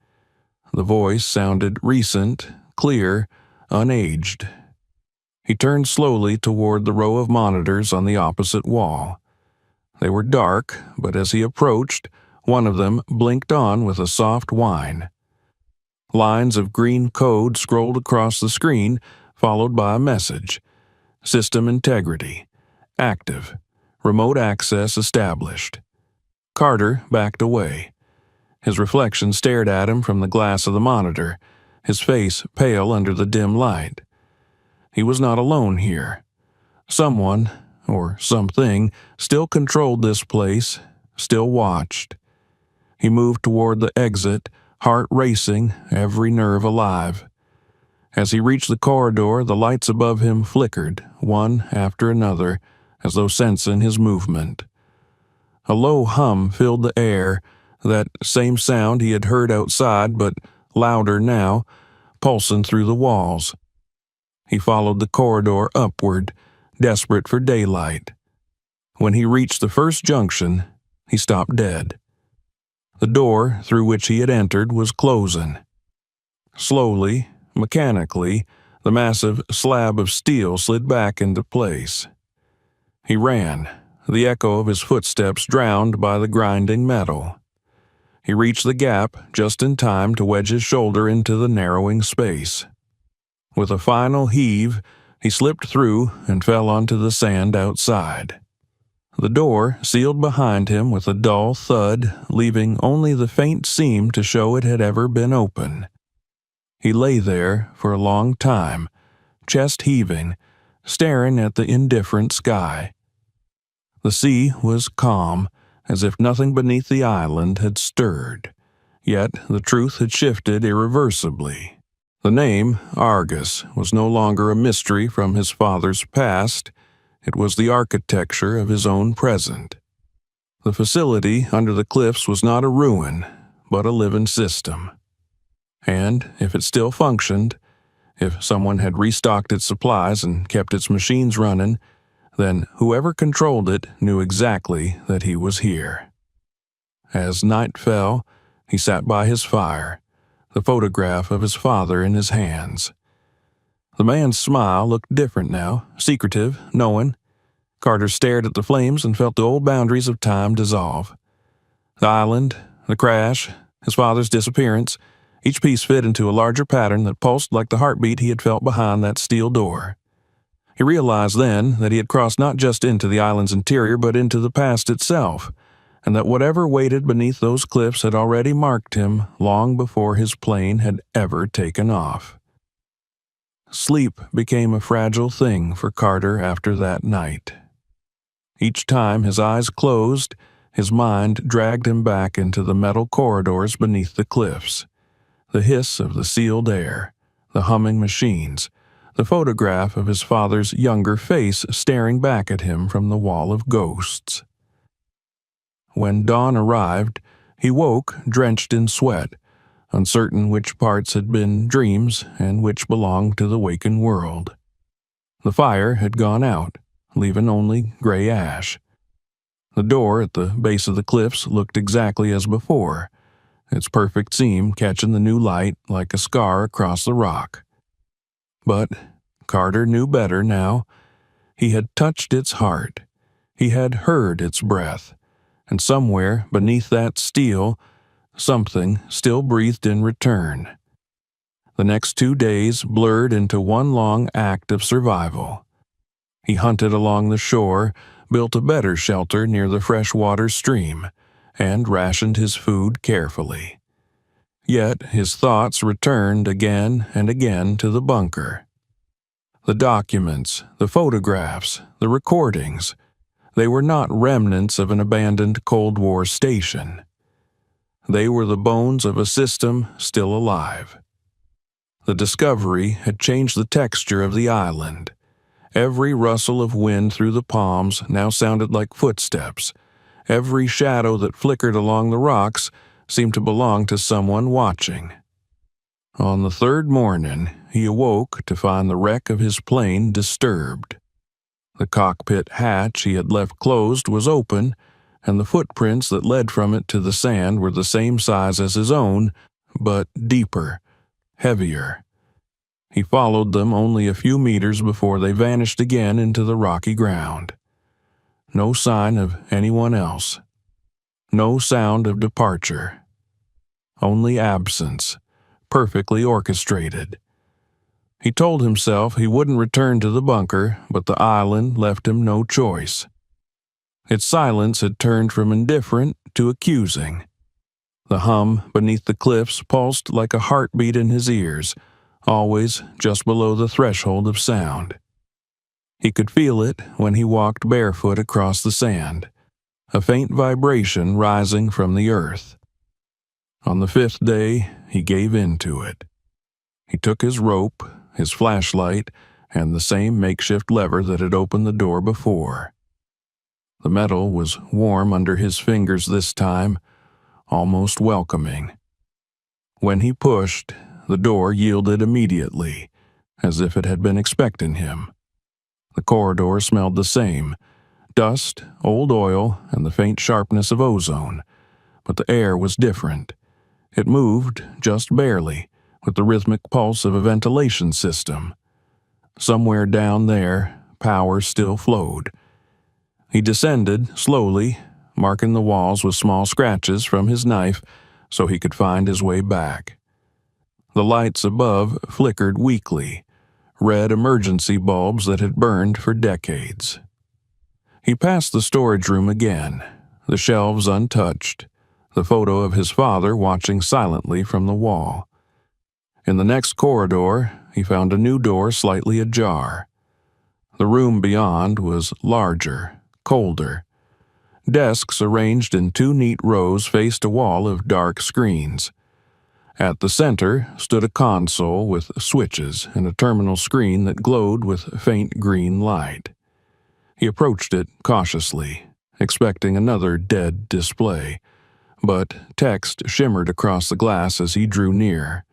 The voice sounded recent, clear, unaged. He turned slowly toward the row of monitors on the opposite wall. They were dark, but as he approached, one of them blinked on with a soft whine. Lines of green code scrolled across the screen, followed by a message. System integrity. Active. Remote access established. Carter backed away. His reflection stared at him from the glass of the monitor, his face pale under the dim light. He was not alone here. Someone, or something, still controlled this place, still watched. He moved toward the exit, heart racing, every nerve alive. As he reached the corridor, the lights above him flickered, one after another, as though sensing his movement. A low hum filled the air, that same sound he had heard outside, but louder now, pulsing through the walls. He followed the corridor upward, desperate for daylight. When he reached the first junction, he stopped dead. The door through which he had entered was closing. Slowly, mechanically, the massive slab of steel slid back into place. He ran, the echo of his footsteps drowned by the grinding metal. He reached the gap just in time to wedge his shoulder into the narrowing space. With a final heave, he slipped through and fell onto the sand outside. The door sealed behind him with a dull thud, leaving only the faint seam to show it had ever been open. He lay there for a long time, chest heaving, staring at the indifferent sky. The sea was calm, as if nothing beneath the island had stirred. Yet the truth had shifted irreversibly. The name, Argus, was no longer a mystery from his father's past. It was the architecture of his own present. The facility under the cliffs was not a ruin, but a living system. And if it still functioned, if someone had restocked its supplies and kept its machines running, then whoever controlled it knew exactly that he was here. As night fell, he sat by his fire, the photograph of his father in his hands. The man's smile looked different now, secretive, knowing. Carter stared at the flames and felt the old boundaries of time dissolve. The island, the crash, his father's disappearance, each piece fit into a larger pattern that pulsed like the heartbeat he had felt behind that steel door. He realized then that he had crossed not just into the island's interior but into the past itself, and that whatever waited beneath those cliffs had already marked him long before his plane had ever taken off. Sleep became a fragile thing for Carter after that night. Each time his eyes closed, his mind dragged him back into the metal corridors beneath the cliffs. The hiss of the sealed air, the humming machines, the photograph of his father's younger face staring back at him from the wall of ghosts. When dawn arrived, he woke drenched in sweat, uncertain which parts had been dreams and which belonged to the waking world. The fire had gone out, leaving only gray ash. The door at the base of the cliffs looked exactly as before, its perfect seam catching the new light like a scar across the rock. But Carter knew better now. He had touched its heart. He had heard its breath, and somewhere beneath that steel, something still breathed in return. The next 2 days blurred into one long act of survival. He hunted along the shore, built a better shelter near the freshwater stream, and rationed his food carefully. Yet his thoughts returned again and again to the bunker. The documents, the photographs, the recordings, they were not remnants of an abandoned Cold War station. They were the bones of a system still alive. The discovery had changed the texture of the island. Every rustle of wind through the palms now sounded like footsteps. Every shadow that flickered along the rocks seemed to belong to someone watching. On the third morning, he awoke to find the wreck of his plane disturbed. The cockpit hatch he had left closed was open, and the footprints that led from it to the sand were the same size as his own, but deeper, heavier. He followed them only a few meters before they vanished again into the rocky ground. No sign of anyone else. No sound of departure. Only absence, perfectly orchestrated. He told himself he wouldn't return to the bunker, but the island left him no choice. Its silence had turned from indifferent to accusing. The hum beneath the cliffs pulsed like a heartbeat in his ears, always just below the threshold of sound. He could feel it when he walked barefoot across the sand, a faint vibration rising from the earth. On the 5th day, he gave in to it. He took his rope, his flashlight, and the same makeshift lever that had opened the door before. The metal was warm under his fingers this time, almost welcoming. When he pushed, the door yielded immediately, as if it had been expecting him. The corridor smelled the same, dust, old oil, and the faint sharpness of ozone, but the air was different. It moved, just barely, with the rhythmic pulse of a ventilation system. Somewhere down there, power still flowed. He descended slowly, marking the walls with small scratches from his knife so he could find his way back. The lights above flickered weakly, red emergency bulbs that had burned for decades. He passed the storage room again, the shelves untouched, the photo of his father watching silently from the wall. In the next corridor, he found a new door slightly ajar. The room beyond was larger, colder. Desks arranged in 2 neat rows faced a wall of dark screens. At the center stood a console with switches and a terminal screen that glowed with faint green light. He approached it cautiously, expecting another dead display, but text shimmered across the glass as he drew near.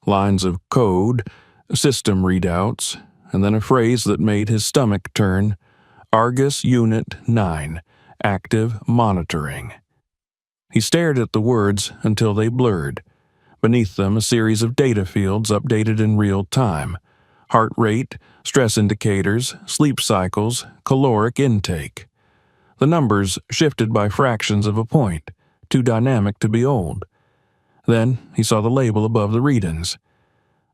Lines of code, system readouts, and then a phrase that made his stomach turn: Argus Unit 9, active monitoring. He stared at the words until they blurred. Beneath them, a series of data fields updated in real time: heart rate, stress indicators, sleep cycles, caloric intake. The numbers shifted by fractions of a point, too dynamic to be old. Then he saw the label above the readings: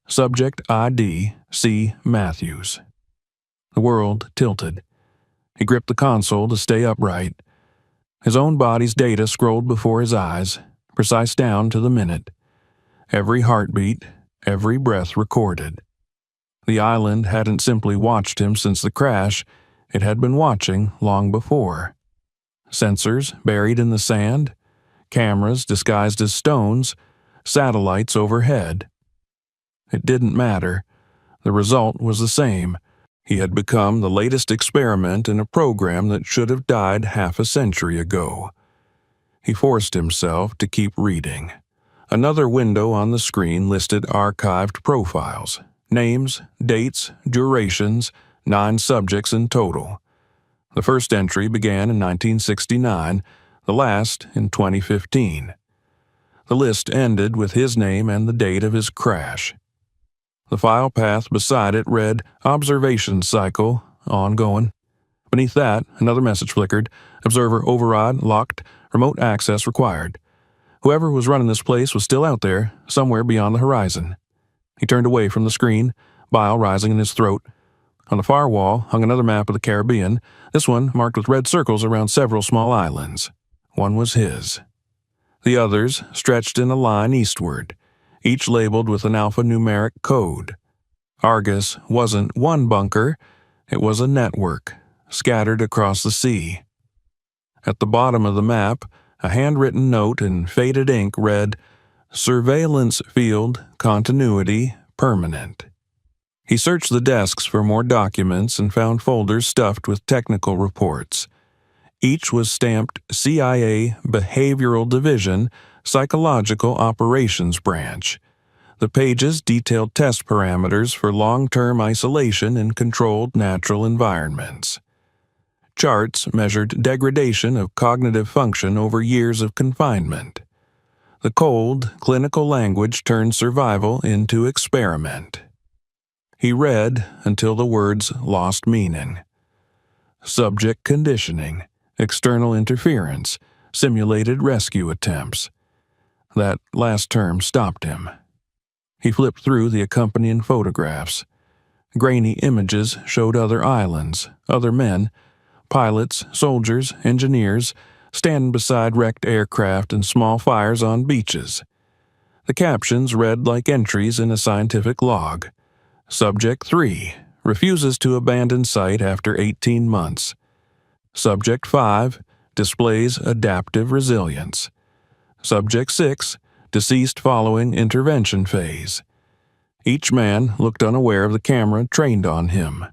Subject ID C. Matthews. The world tilted. He gripped the console to stay upright. His own body's data scrolled before his eyes, precise down to the minute. Every heartbeat, every breath recorded. The island hadn't simply watched him since the crash, it had been watching long before. sensors buried in the sand, cameras disguised as stones, satellites overhead. It didn't matter. The result was the same. He had become the latest experiment in a program that should have died half a century ago. He forced himself to keep reading. Another window on the screen listed archived profiles, names, dates, durations, 9 subjects in total. The first entry began in 1969, the last in 2015. The list ended with his name and the date of his crash. The file path beside it read Observation Cycle, Ongoing. Beneath that, another message flickered, Observer override locked, remote access required. Whoever was running this place was still out there, somewhere beyond the horizon. He turned away from the screen, bile rising in his throat. On the far wall hung another map of the Caribbean, this one marked with red circles around several small islands. One was his. The others stretched in a line eastward, each labeled with an alphanumeric code. Argus wasn't one bunker, it was a network, scattered across the sea. At the bottom of the map, a handwritten note in faded ink read, Surveillance Field Continuity Permanent. He searched the desks for more documents and found folders stuffed with technical reports. Each was stamped CIA Behavioral Division, Psychological Operations Branch. The pages detailed test parameters for long-term isolation in controlled natural environments. Charts measured degradation of cognitive function over years of confinement. The cold, clinical language turned survival into experiment. He read until the words lost meaning. Subject conditioning, external interference, simulated rescue attempts. That last term stopped him. He flipped through the accompanying photographs. Grainy images showed other islands, other men, pilots, soldiers, engineers, standing beside wrecked aircraft and small fires on beaches. The captions read like entries in a scientific log. Subject 3 refuses to abandon site after 18 months. Subject 5 displays adaptive resilience. Subject 6 deceased following intervention phase. Each man looked unaware of the camera trained on him.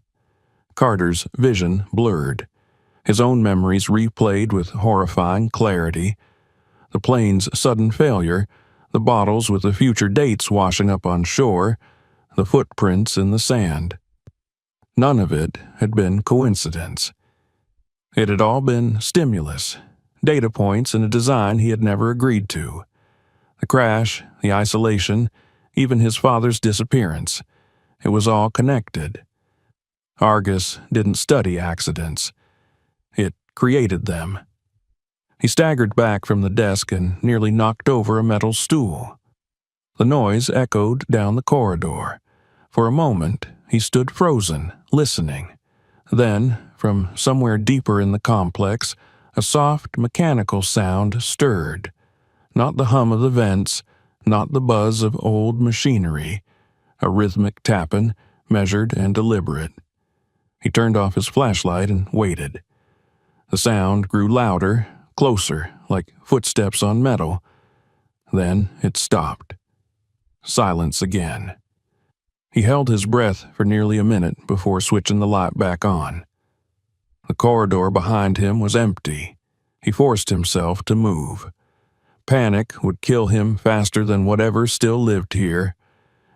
Carter's vision blurred. His own memories replayed with horrifying clarity. The plane's sudden failure, the bottles with the future dates washing up on shore, the footprints in the sand. None of it had been coincidence. It had all been stimulus, data points in a design he had never agreed to. The crash, the isolation, even his father's disappearance. It was all connected. Argus didn't study accidents. It created them. He staggered back from the desk and nearly knocked over a metal stool. The noise echoed down the corridor. For a moment, he stood frozen, listening. Then, from somewhere deeper in the complex, a soft, mechanical sound stirred. Not the hum of the vents, not the buzz of old machinery. A rhythmic tapping, measured and deliberate. He turned off his flashlight and waited. The sound grew louder, closer, like footsteps on metal. Then it stopped. Silence again. He held his breath for nearly a minute before switching the light back on. The corridor behind him was empty. He forced himself to move. Panic would kill him faster than whatever still lived here.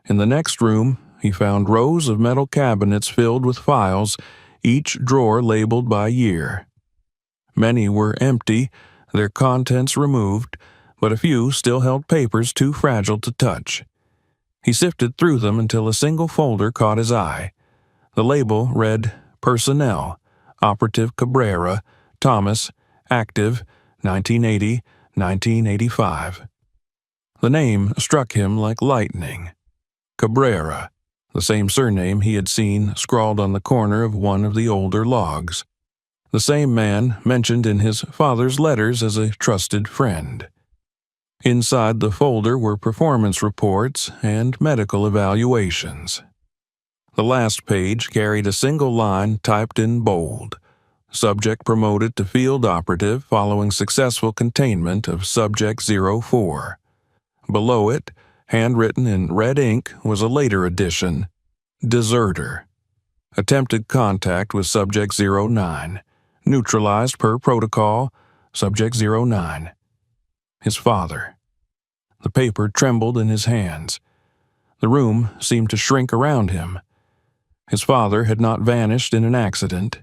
In the next room, he found rows of metal cabinets filled with files, each drawer labeled by year. Many were empty, their contents removed, but a few still held papers too fragile to touch. He sifted through them until a single folder caught his eye. The label read, Personnel, Operative Cabrera, Thomas, Active, 1980-1985. The name struck him like lightning. Cabrera, the same surname he had seen scrawled on the corner of one of the older logs. The same man mentioned in his father's letters as a trusted friend. Inside the folder were performance reports and medical evaluations. The last page carried a single line typed in bold. Subject promoted to field operative following successful containment of Subject 04. Below it, handwritten in red ink, was a later addition, Deserter. Attempted contact with Subject 09. Neutralized per protocol, Subject 09. His father. The paper trembled in his hands. The room seemed to shrink around him. His father had not vanished in an accident.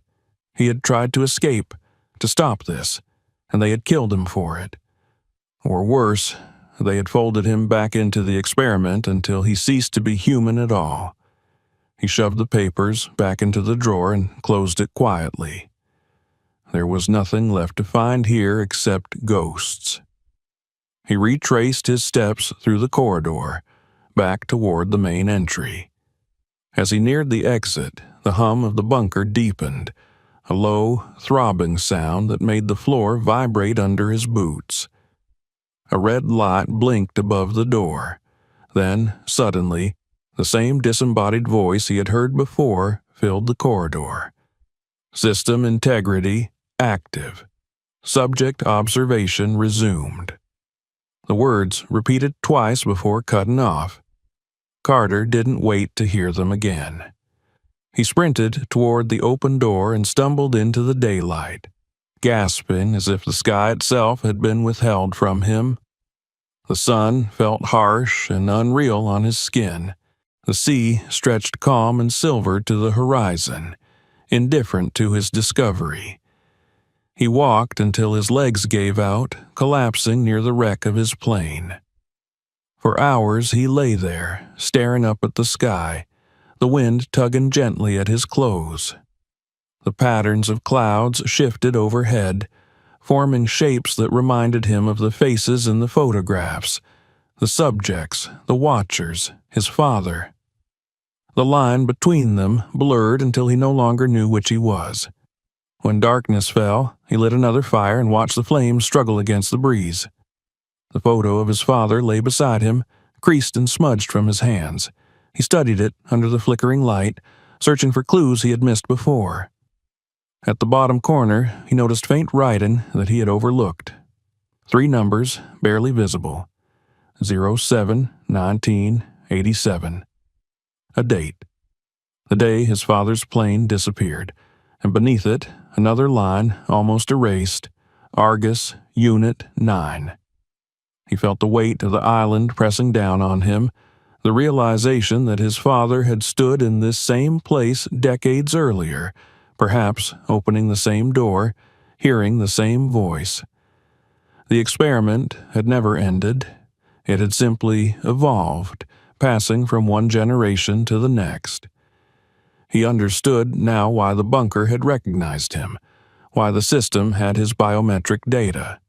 He had tried to escape, to stop this, and they had killed him for it. Or worse, they had folded him back into the experiment until he ceased to be human at all. He shoved the papers back into the drawer and closed it quietly. There was nothing left to find here except ghosts. He retraced his steps through the corridor, back toward the main entry. As he neared the exit, the hum of the bunker deepened, a low, throbbing sound that made the floor vibrate under his boots. A red light blinked above the door. Then, suddenly, the same disembodied voice he had heard before filled the corridor. System integrity active. Subject observation resumed. The words repeated twice before cutting off. Carter didn't wait to hear them again. He sprinted toward the open door and stumbled into the daylight, gasping as if the sky itself had been withheld from him. The sun felt harsh and unreal on his skin. The sea stretched calm and silver to the horizon, indifferent to his discovery. He walked until his legs gave out, collapsing near the wreck of his plane. For hours he lay there, staring up at the sky, the wind tugging gently at his clothes. The patterns of clouds shifted overhead, forming shapes that reminded him of the faces in the photographs, the subjects, the watchers, his father. The line between them blurred until he no longer knew which he was. When darkness fell, he lit another fire and watched the flames struggle against the breeze. The photo of his father lay beside him, creased and smudged from his hands. He studied it under the flickering light, searching for clues he had missed before. At the bottom corner, he noticed faint writing that he had overlooked. 3 numbers, barely visible. 07-19-87. A date. The day his father's plane disappeared, and beneath it, another line, almost erased, Argus Unit 9. He felt the weight of the island pressing down on him, the realization that his father had stood in this same place decades earlier, perhaps opening the same door, hearing the same voice. The experiment had never ended. It had simply evolved, passing from one generation to the next. He understood now why the bunker had recognized him, why the system had his biometric data.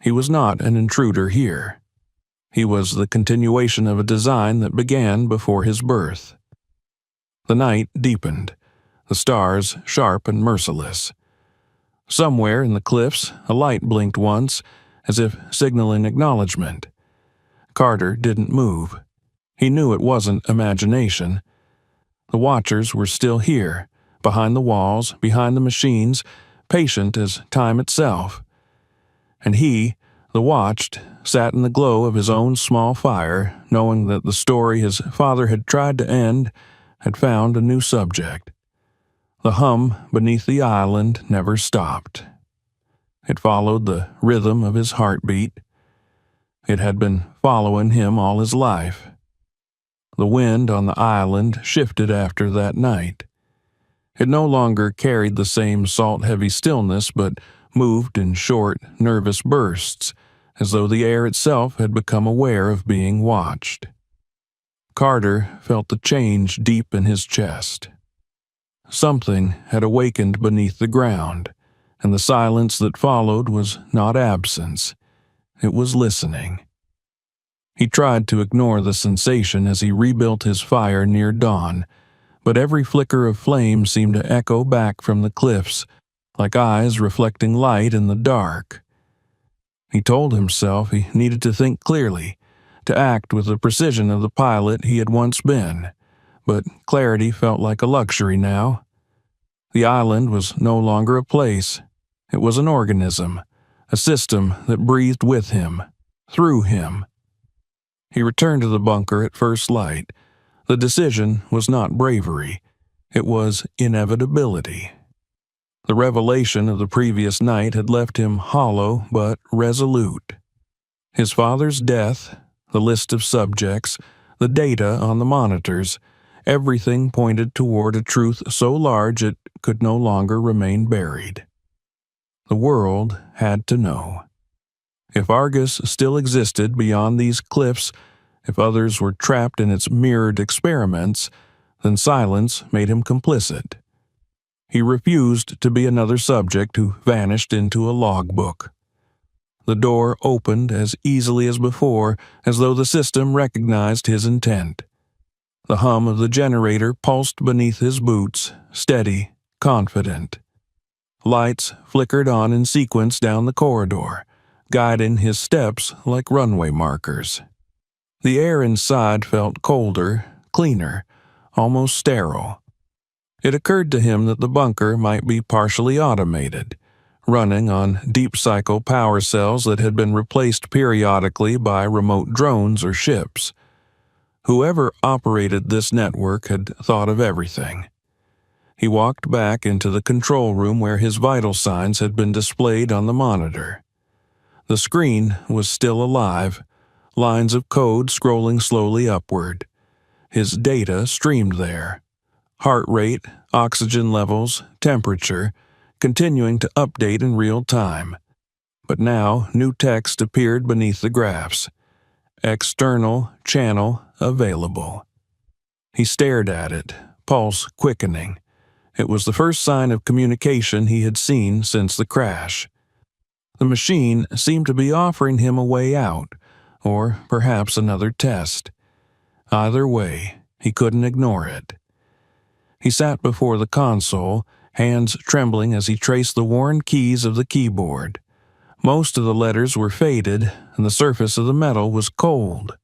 He was not an intruder here. He was the continuation of a design that began before his birth. The night deepened, the stars sharp and merciless. Somewhere in the cliffs, a light blinked once, as if signaling acknowledgement. Carter didn't move. He knew it wasn't imagination. The watchers were still here, behind the walls, behind the machines, patient as time itself. And he, the watched, sat in the glow of his own small fire, knowing that the story his father had tried to end had found a new subject. The hum beneath the island never stopped. It followed the rhythm of his heartbeat. It had been following him all his life. The wind on the island shifted after that night. It no longer carried the same salt-heavy stillness, but moved in short, nervous bursts, as though the air itself had become aware of being watched. Carter felt the change deep in his chest. Something had awakened beneath the ground, and the silence that followed was not absence. It was listening. He tried to ignore the sensation as he rebuilt his fire near dawn, but every flicker of flame seemed to echo back from the cliffs, like eyes reflecting light in the dark. He told himself he needed to think clearly, to act with the precision of the pilot he had once been, but clarity felt like a luxury now. The island was no longer a place. It was an organism, a system that breathed with him, through him. He returned to the bunker at first light. The decision was not bravery. It was inevitability. The revelation of the previous night had left him hollow but resolute. His father's death, the list of subjects, the data on the monitors, everything pointed toward a truth so large it could no longer remain buried. The world had to know. If Argus still existed beyond these cliffs, if others were trapped in its mirrored experiments, then silence made him complicit. He refused to be another subject who vanished into a logbook. The door opened as easily as before, as though the system recognized his intent. The hum of the generator pulsed beneath his boots, steady, confident. Lights flickered on in sequence down the corridor, guiding his steps like runway markers. The air inside felt colder, cleaner, almost sterile. It occurred to him that the bunker might be partially automated, running on deep cycle power cells that had been replaced periodically by remote drones or ships. Whoever operated this network had thought of everything. He walked back into the control room where his vital signs had been displayed on the monitor. The screen was still alive, lines of code scrolling slowly upward. His data streamed there. Heart rate, oxygen levels, temperature, continuing to update in real time. But now new text appeared beneath the graphs. External channel available. He stared at it, pulse quickening. It was the first sign of communication he had seen since the crash. The machine seemed to be offering him a way out, or perhaps another test. Either way, he couldn't ignore it. He sat before the console, hands trembling as he traced the worn keys of the keyboard. Most of the letters were faded, and the surface of the metal was cold.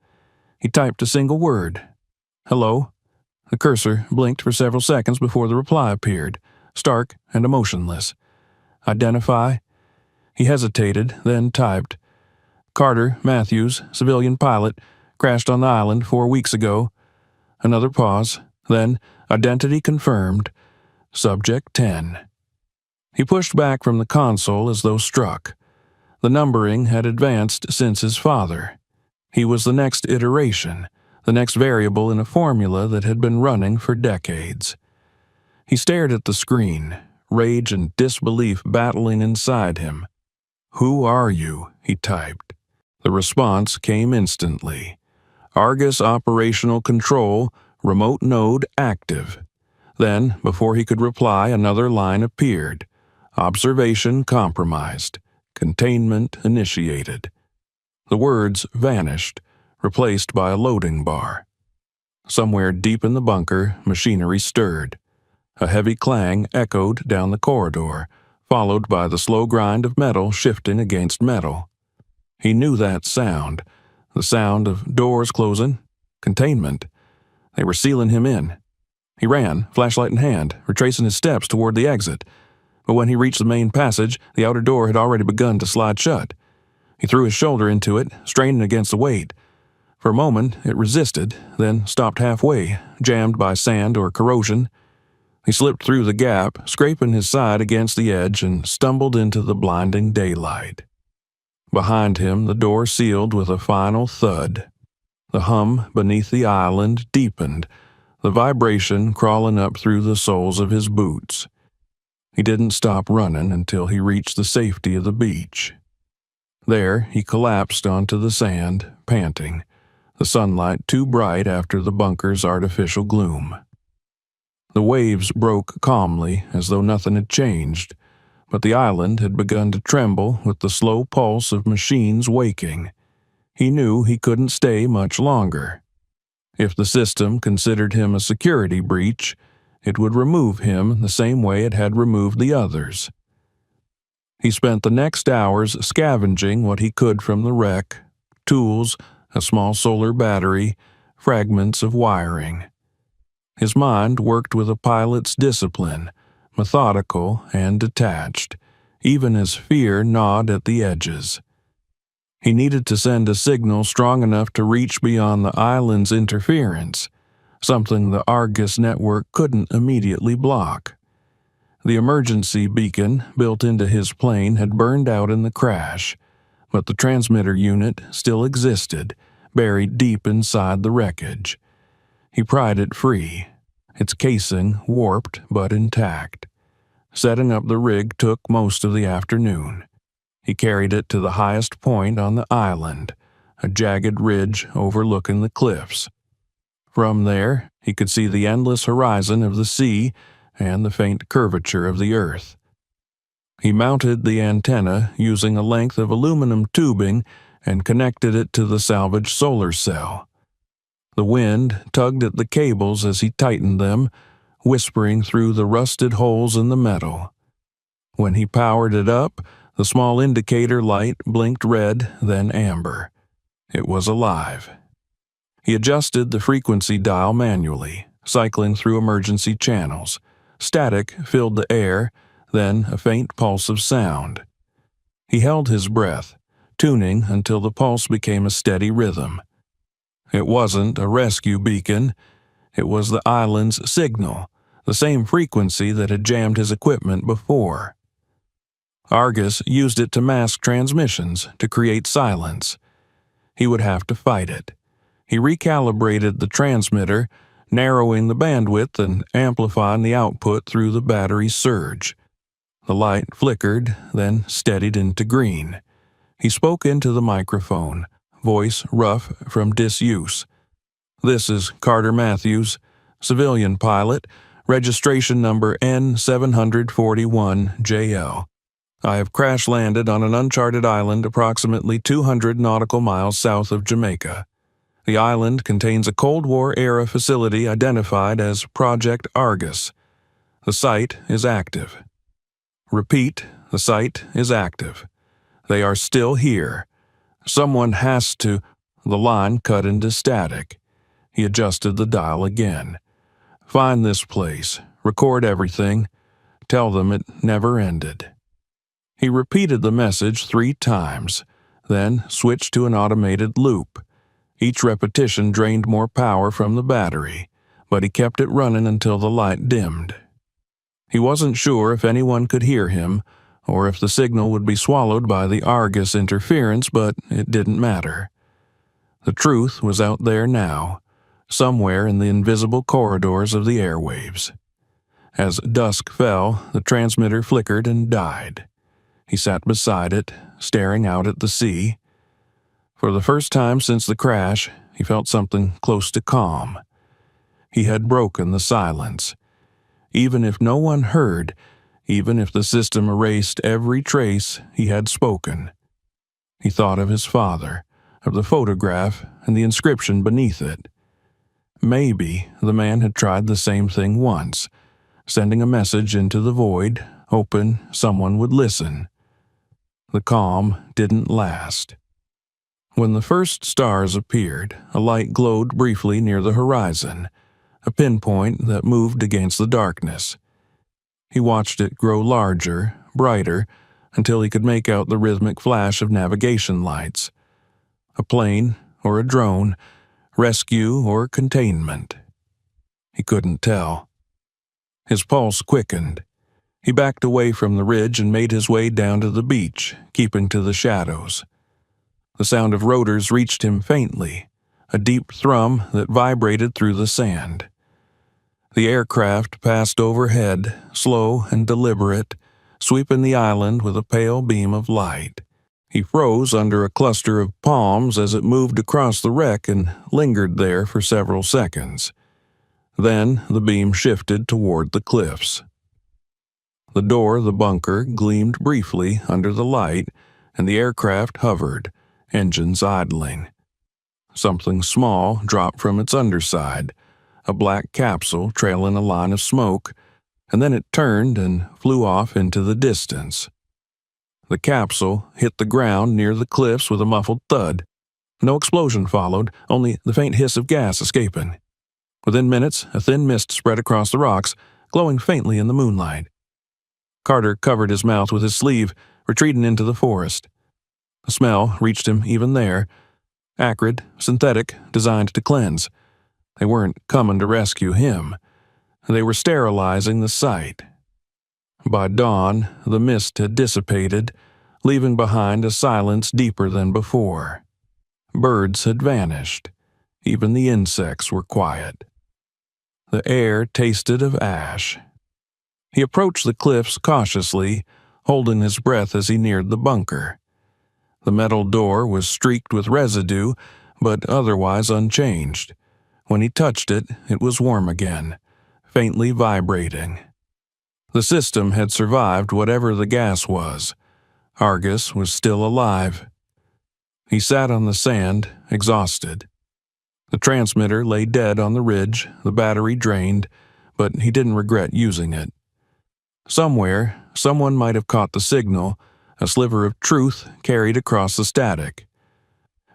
He typed a single word. "Hello?" The cursor blinked for several seconds before the reply appeared, stark and emotionless. "Identify?" He hesitated, then typed, "Carter Matthews, civilian pilot, crashed on the island 4 weeks ago." Another pause, then identity confirmed. Subject 10. He pushed back from the console as though struck. The numbering had advanced since his father. He was the next iteration, the next variable in a formula that had been running for decades. He stared at the screen, rage and disbelief battling inside him. "Who are you?" he typed. The response came instantly. Argus Operational Control, remote node active. Then, before he could reply, another line appeared. Observation compromised. Containment initiated. The words vanished, replaced by a loading bar. Somewhere deep in the bunker, machinery stirred. A heavy clang echoed down the corridor, followed by the slow grind of metal shifting against metal. He knew that sound, the sound of doors closing, containment. They were sealing him in. He ran, flashlight in hand, retracing his steps toward the exit. But when he reached the main passage, the outer door had already begun to slide shut. He threw his shoulder into it, straining against the weight. For a moment, it resisted, then stopped halfway, jammed by sand or corrosion. He slipped through the gap, scraping his side against the edge, and stumbled into the blinding daylight. Behind him, the door sealed with a final thud. The hum beneath the island deepened, the vibration crawling up through the soles of his boots. He didn't stop running until he reached the safety of the beach. There, he collapsed onto the sand, panting, the sunlight too bright after the bunker's artificial gloom. The waves broke calmly, as though nothing had changed, but the island had begun to tremble with the slow pulse of machines waking. He knew he couldn't stay much longer. If the system considered him a security breach, it would remove him the same way it had removed the others. He spent the next hours scavenging what he could from the wreck: tools, a small solar battery, fragments of wiring. His mind worked with a pilot's discipline, methodical and detached, even as fear gnawed at the edges. He needed to send a signal strong enough to reach beyond the island's interference, something the Argus network couldn't immediately block. The emergency beacon built into his plane had burned out in the crash, but the transmitter unit still existed, buried deep inside the wreckage. He pried it free, its casing warped but intact. Setting up the rig took most of the afternoon. He carried it to the highest point on the island, a jagged ridge overlooking the cliffs. From there, he could see the endless horizon of the sea and the faint curvature of the earth. He mounted the antenna using a length of aluminum tubing and connected it to the salvaged solar cell. The wind tugged at the cables as he tightened them, whispering through the rusted holes in the metal. When he powered it up, the small indicator light blinked red, then amber. It was alive. He adjusted the frequency dial manually, cycling through emergency channels. Static filled the air, then a faint pulse of sound. He held his breath, tuning until the pulse became a steady rhythm. It wasn't a rescue beacon. It was the island's signal, the same frequency that had jammed his equipment before. Argus used it to mask transmissions, to create silence. He would have to fight it. He recalibrated the transmitter, narrowing the bandwidth and amplifying the output through the battery's surge. The light flickered, then steadied into green. He spoke into the microphone, voice rough from disuse. "This is Carter Matthews, civilian pilot, registration number N741JL. I have crash-landed on an uncharted island approximately 200 nautical miles south of Jamaica. The island contains a Cold War-era facility identified as Project Argus. The site is active. Repeat, the site is active. They are still here. Someone has to—" The line cut into static. He adjusted the dial again. "Find this place. Record everything. Tell them it never ended." He repeated the message 3 times, then switched to an automated loop. Each repetition drained more power from the battery, but he kept it running until the light dimmed. He wasn't sure if anyone could hear him, or if the signal would be swallowed by the Argus interference, but it didn't matter. The truth was out there now, somewhere in the invisible corridors of the airwaves. As dusk fell, the transmitter flickered and died. He sat beside it, staring out at the sea. For the first time since the crash, he felt something close to calm. He had broken the silence. Even if no one heard, even if the system erased every trace he had spoken. He thought of his father, of the photograph and the inscription beneath it. Maybe the man had tried the same thing once, sending a message into the void, hoping someone would listen. The calm didn't last. When the first stars appeared, a light glowed briefly near the horizon, a pinpoint that moved against the darkness. He watched it grow larger, brighter, until he could make out the rhythmic flash of navigation lights. A plane or a drone, rescue or containment. He couldn't tell. His pulse quickened. He backed away from the ridge and made his way down to the beach, keeping to the shadows. The sound of rotors reached him faintly, a deep thrum that vibrated through the sand. The aircraft passed overhead, slow and deliberate, sweeping the island with a pale beam of light. He froze under a cluster of palms as it moved across the wreck and lingered there for several seconds. Then the beam shifted toward the cliffs. The door of the bunker gleamed briefly under the light, and the aircraft hovered, engines idling. Something small dropped from its underside, a black capsule trailing a line of smoke, and then it turned and flew off into the distance. The capsule hit the ground near the cliffs with a muffled thud. No explosion followed, only the faint hiss of gas escaping. Within minutes, a thin mist spread across the rocks, glowing faintly in the moonlight. Carter covered his mouth with his sleeve, retreating into the forest. The smell reached him even there. Acrid, synthetic, designed to cleanse. They weren't coming to rescue him. They were sterilizing the site. By dawn, the mist had dissipated, leaving behind a silence deeper than before. Birds had vanished. Even the insects were quiet. The air tasted of ash. He approached the cliffs cautiously, holding his breath as he neared the bunker. The metal door was streaked with residue, but otherwise unchanged. When he touched it, it was warm again, faintly vibrating. The system had survived whatever the gas was. Argus was still alive. He sat on the sand, exhausted. The transmitter lay dead on the ridge, the battery drained, but he didn't regret using it. Somewhere, someone might have caught the signal, a sliver of truth carried across the static.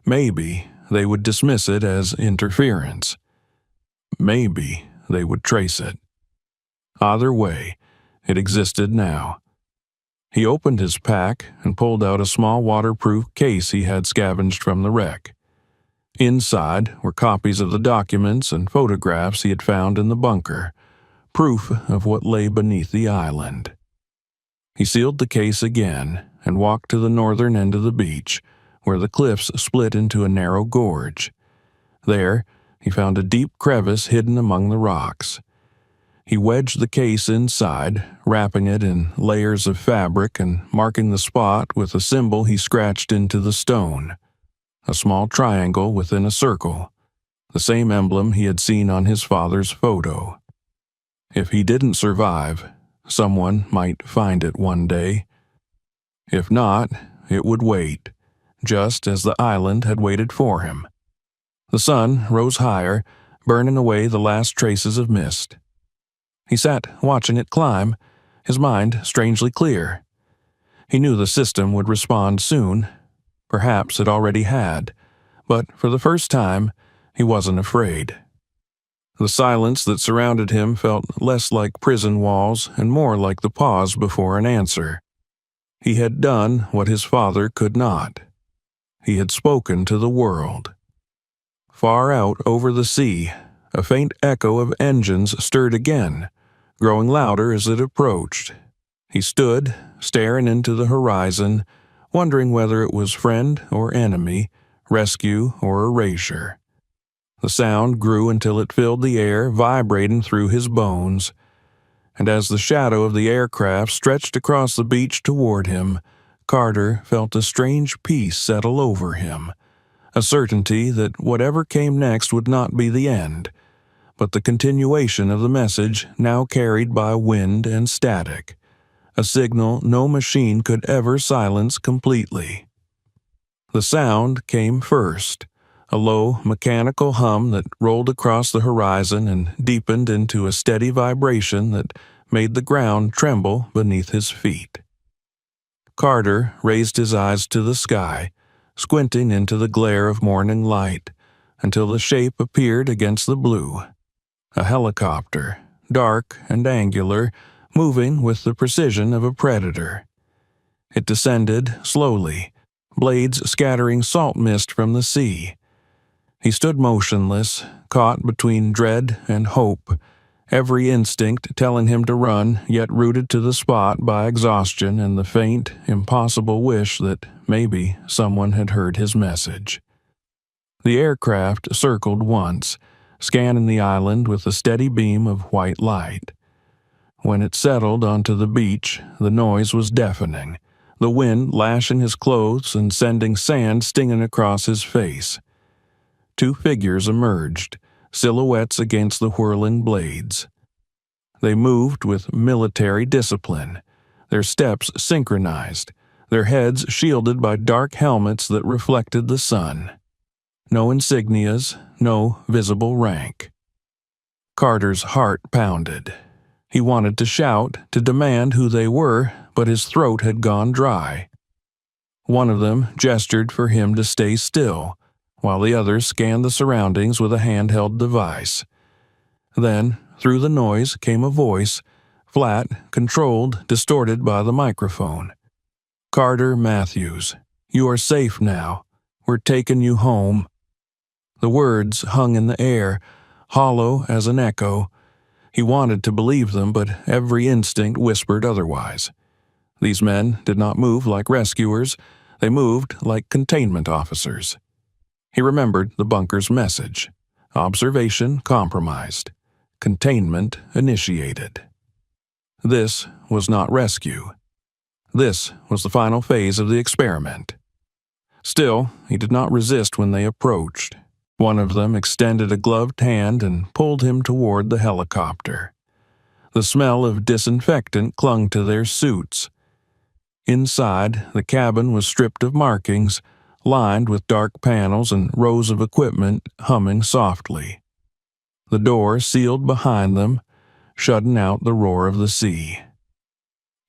Maybe they would dismiss it as interference. Maybe they would trace it. Either way, it existed now. He opened his pack and pulled out a small waterproof case he had scavenged from the wreck. Inside were copies of the documents and photographs he had found in the bunker, proof of what lay beneath the island. He sealed the case again and walked to the northern end of the beach, where the cliffs split into a narrow gorge. There, he found a deep crevice hidden among the rocks. He wedged the case inside, wrapping it in layers of fabric and marking the spot with a symbol he scratched into the stone. A small triangle within a circle, the same emblem he had seen on his father's photo. If he didn't survive, someone might find it one day. If not, it would wait, just as the island had waited for him. The sun rose higher, burning away the last traces of mist. He sat watching it climb, his mind strangely clear. He knew the system would respond soon. Perhaps it already had, but for the first time, he wasn't afraid. The silence that surrounded him felt less like prison walls and more like the pause before an answer. He had done what his father could not. He had spoken to the world. Far out over the sea, a faint echo of engines stirred again, growing louder as it approached. He stood, staring into the horizon, wondering whether it was friend or enemy, rescue or erasure. The sound grew until it filled the air, vibrating through his bones. And as the shadow of the aircraft stretched across the beach toward him, Carter felt a strange peace settle over him, a certainty that whatever came next would not be the end, but the continuation of the message now carried by wind and static, a signal no machine could ever silence completely. The sound came first, a low mechanical hum that rolled across the horizon and deepened into a steady vibration that made the ground tremble beneath his feet. Carter raised his eyes to the sky, squinting into the glare of morning light, until the shape appeared against the blue. A helicopter, dark and angular, moving with the precision of a predator. It descended slowly, blades scattering salt mist from the sea. He stood motionless, caught between dread and hope, every instinct telling him to run, yet rooted to the spot by exhaustion and the faint, impossible wish that maybe someone had heard his message. The aircraft circled once, scanning the island with a steady beam of white light. When it settled onto the beach, the noise was deafening, the wind lashing his clothes and sending sand stinging across his face. Two figures emerged, silhouettes against the whirling blades. They moved with military discipline, their steps synchronized, their heads shielded by dark helmets that reflected the sun. No insignias, no visible rank. Carter's heart pounded. He wanted to shout, to demand who they were, but his throat had gone dry. One of them gestured for him to stay still, while the other scanned the surroundings with a handheld device. Then, through the noise came a voice, flat, controlled, distorted by the microphone. "Carter Matthews, you are safe now. We're taking you home." The words hung in the air, hollow as an echo. He wanted to believe them, but every instinct whispered otherwise. These men did not move like rescuers. They moved like containment officers. He remembered the bunker's message: observation compromised, containment initiated. This was not rescue. This was the final phase of the experiment. Still, he did not resist when they approached. One of them extended a gloved hand and pulled him toward the helicopter. The smell of disinfectant clung to their suits. Inside, the cabin was stripped of markings, lined with dark panels and rows of equipment humming softly. The door sealed behind them, shutting out the roar of the sea.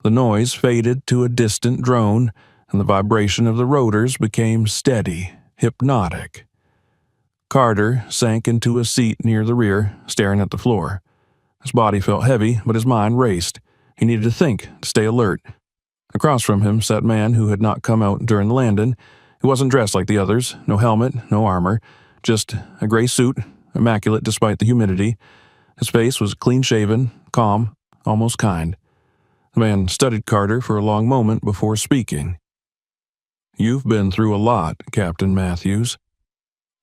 The noise faded to a distant drone, and the vibration of the rotors became steady, hypnotic. Carter sank into a seat near the rear, staring at the floor. His body felt heavy, but his mind raced. He needed to think, to stay alert. Across from him sat a man who had not come out during the landing. He wasn't dressed like the others, no helmet, no armor, just a gray suit, immaculate despite the humidity. His face was clean-shaven, calm, almost kind. The man studied Carter for a long moment before speaking. "You've been through a lot, Captain Matthews.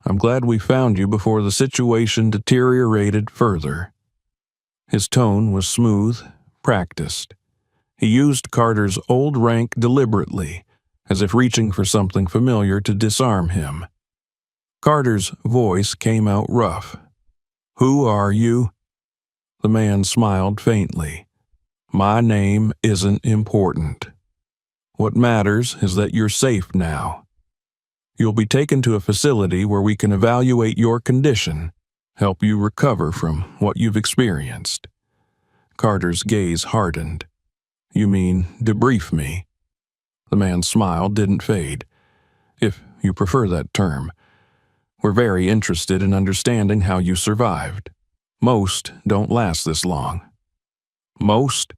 I'm glad we found you before the situation deteriorated further." His tone was smooth, practiced. He used Carter's old rank deliberately, as if reaching for something familiar to disarm him. Carter's voice came out rough. "Who are you?" The man smiled faintly. "My name isn't important. What matters is that you're safe now. You'll be taken to a facility where we can evaluate your condition, help you recover from what you've experienced." Carter's gaze hardened. "You mean debrief me?" The man's smile didn't fade. "If you prefer that term. We're very interested in understanding how you survived. Most don't last this long." "Most?"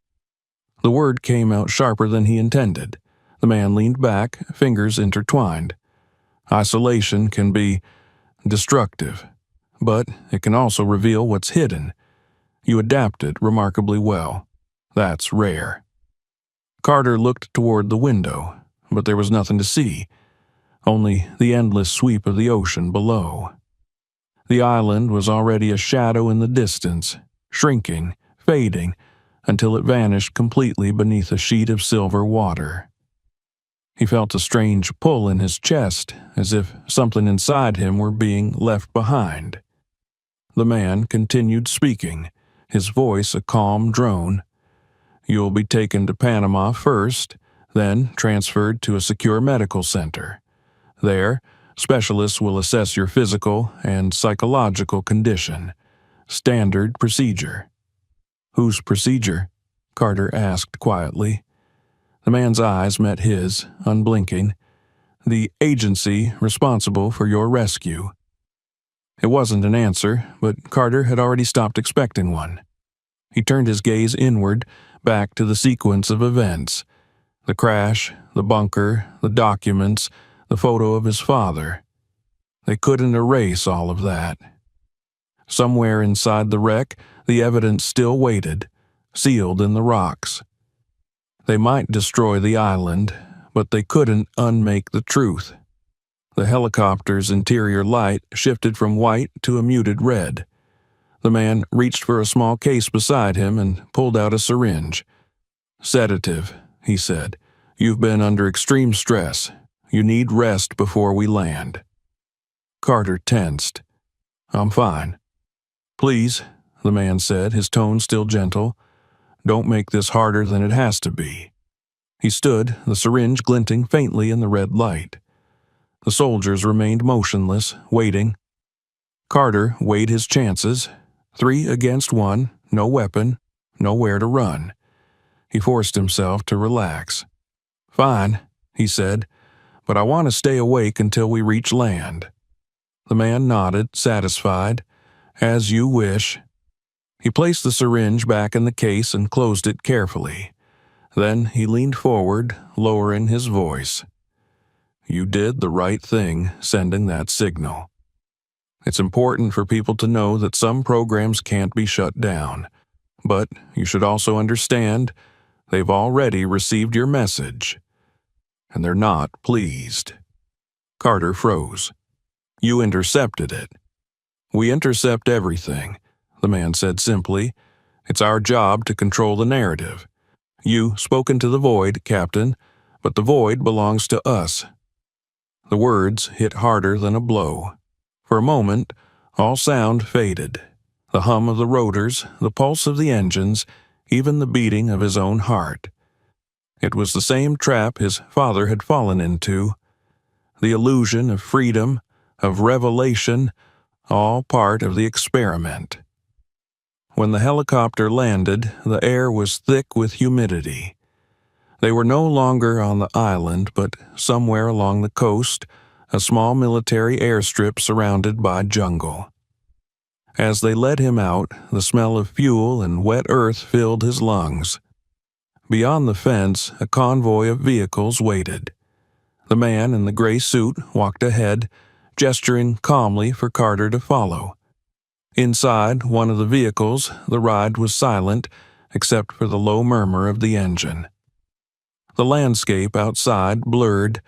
The word came out sharper than he intended. The man leaned back, fingers intertwined. "Isolation can be destructive, but it can also reveal what's hidden. You adapted remarkably well. That's rare." Carter looked toward the window, but there was nothing to see, only the endless sweep of the ocean below. The island was already a shadow in the distance, shrinking, fading, until it vanished completely beneath a sheet of silver water. He felt a strange pull in his chest, as if something inside him were being left behind. The man continued speaking, his voice a calm drone. "You'll be taken to Panama first, then transferred to a secure medical center. There, specialists will assess your physical and psychological condition. Standard procedure." "Whose procedure?" Carter asked quietly. The man's eyes met his, unblinking. "The agency responsible for your rescue." It wasn't an answer, but Carter had already stopped expecting one. He turned his gaze inward, back to the sequence of events. The crash, the bunker, the documents, the photo of his father. They couldn't erase all of that. Somewhere inside the wreck, the evidence still waited, sealed in the rocks. They might destroy the island, but they couldn't unmake the truth. The helicopter's interior light shifted from white to a muted red. The man reached for a small case beside him and pulled out a syringe. "Sedative," he said. "You've been under extreme stress. You need rest before we land." Carter tensed. "I'm fine." "Please," the man said, his tone still gentle. "Don't make this harder than it has to be." He stood, the syringe glinting faintly in the red light. The soldiers remained motionless, waiting. Carter weighed his chances. 3 against 1, no weapon, nowhere to run. He forced himself to relax. "Fine," he said, "but I want to stay awake until we reach land." The man nodded, satisfied. "As you wish." He placed the syringe back in the case and closed it carefully. Then he leaned forward, lowering his voice. You did the right thing sending that signal. It's important for people to know that some programs can't be shut down, but you should also understand they've already received your message, and they're not pleased. Carter froze. You intercepted it. We intercept everything, the man said simply. It's our job to control the narrative. You spoke into the void, Captain, but the void belongs to us. The words hit harder than a blow. For a moment, all sound faded. The hum of the rotors, the pulse of the engines, even the beating of his own heart. It was the same trap his father had fallen into. The illusion of freedom, of revelation, all part of the experiment. When the helicopter landed, the air was thick with humidity. They were no longer on the island, but somewhere along the coast, a small military airstrip surrounded by jungle. As they led him out, the smell of fuel and wet earth filled his lungs. Beyond the fence, a convoy of vehicles waited. The man in the gray suit walked ahead, gesturing calmly for Carter to follow. Inside one of the vehicles, the ride was silent, except for the low murmur of the engine. The landscape outside blurred,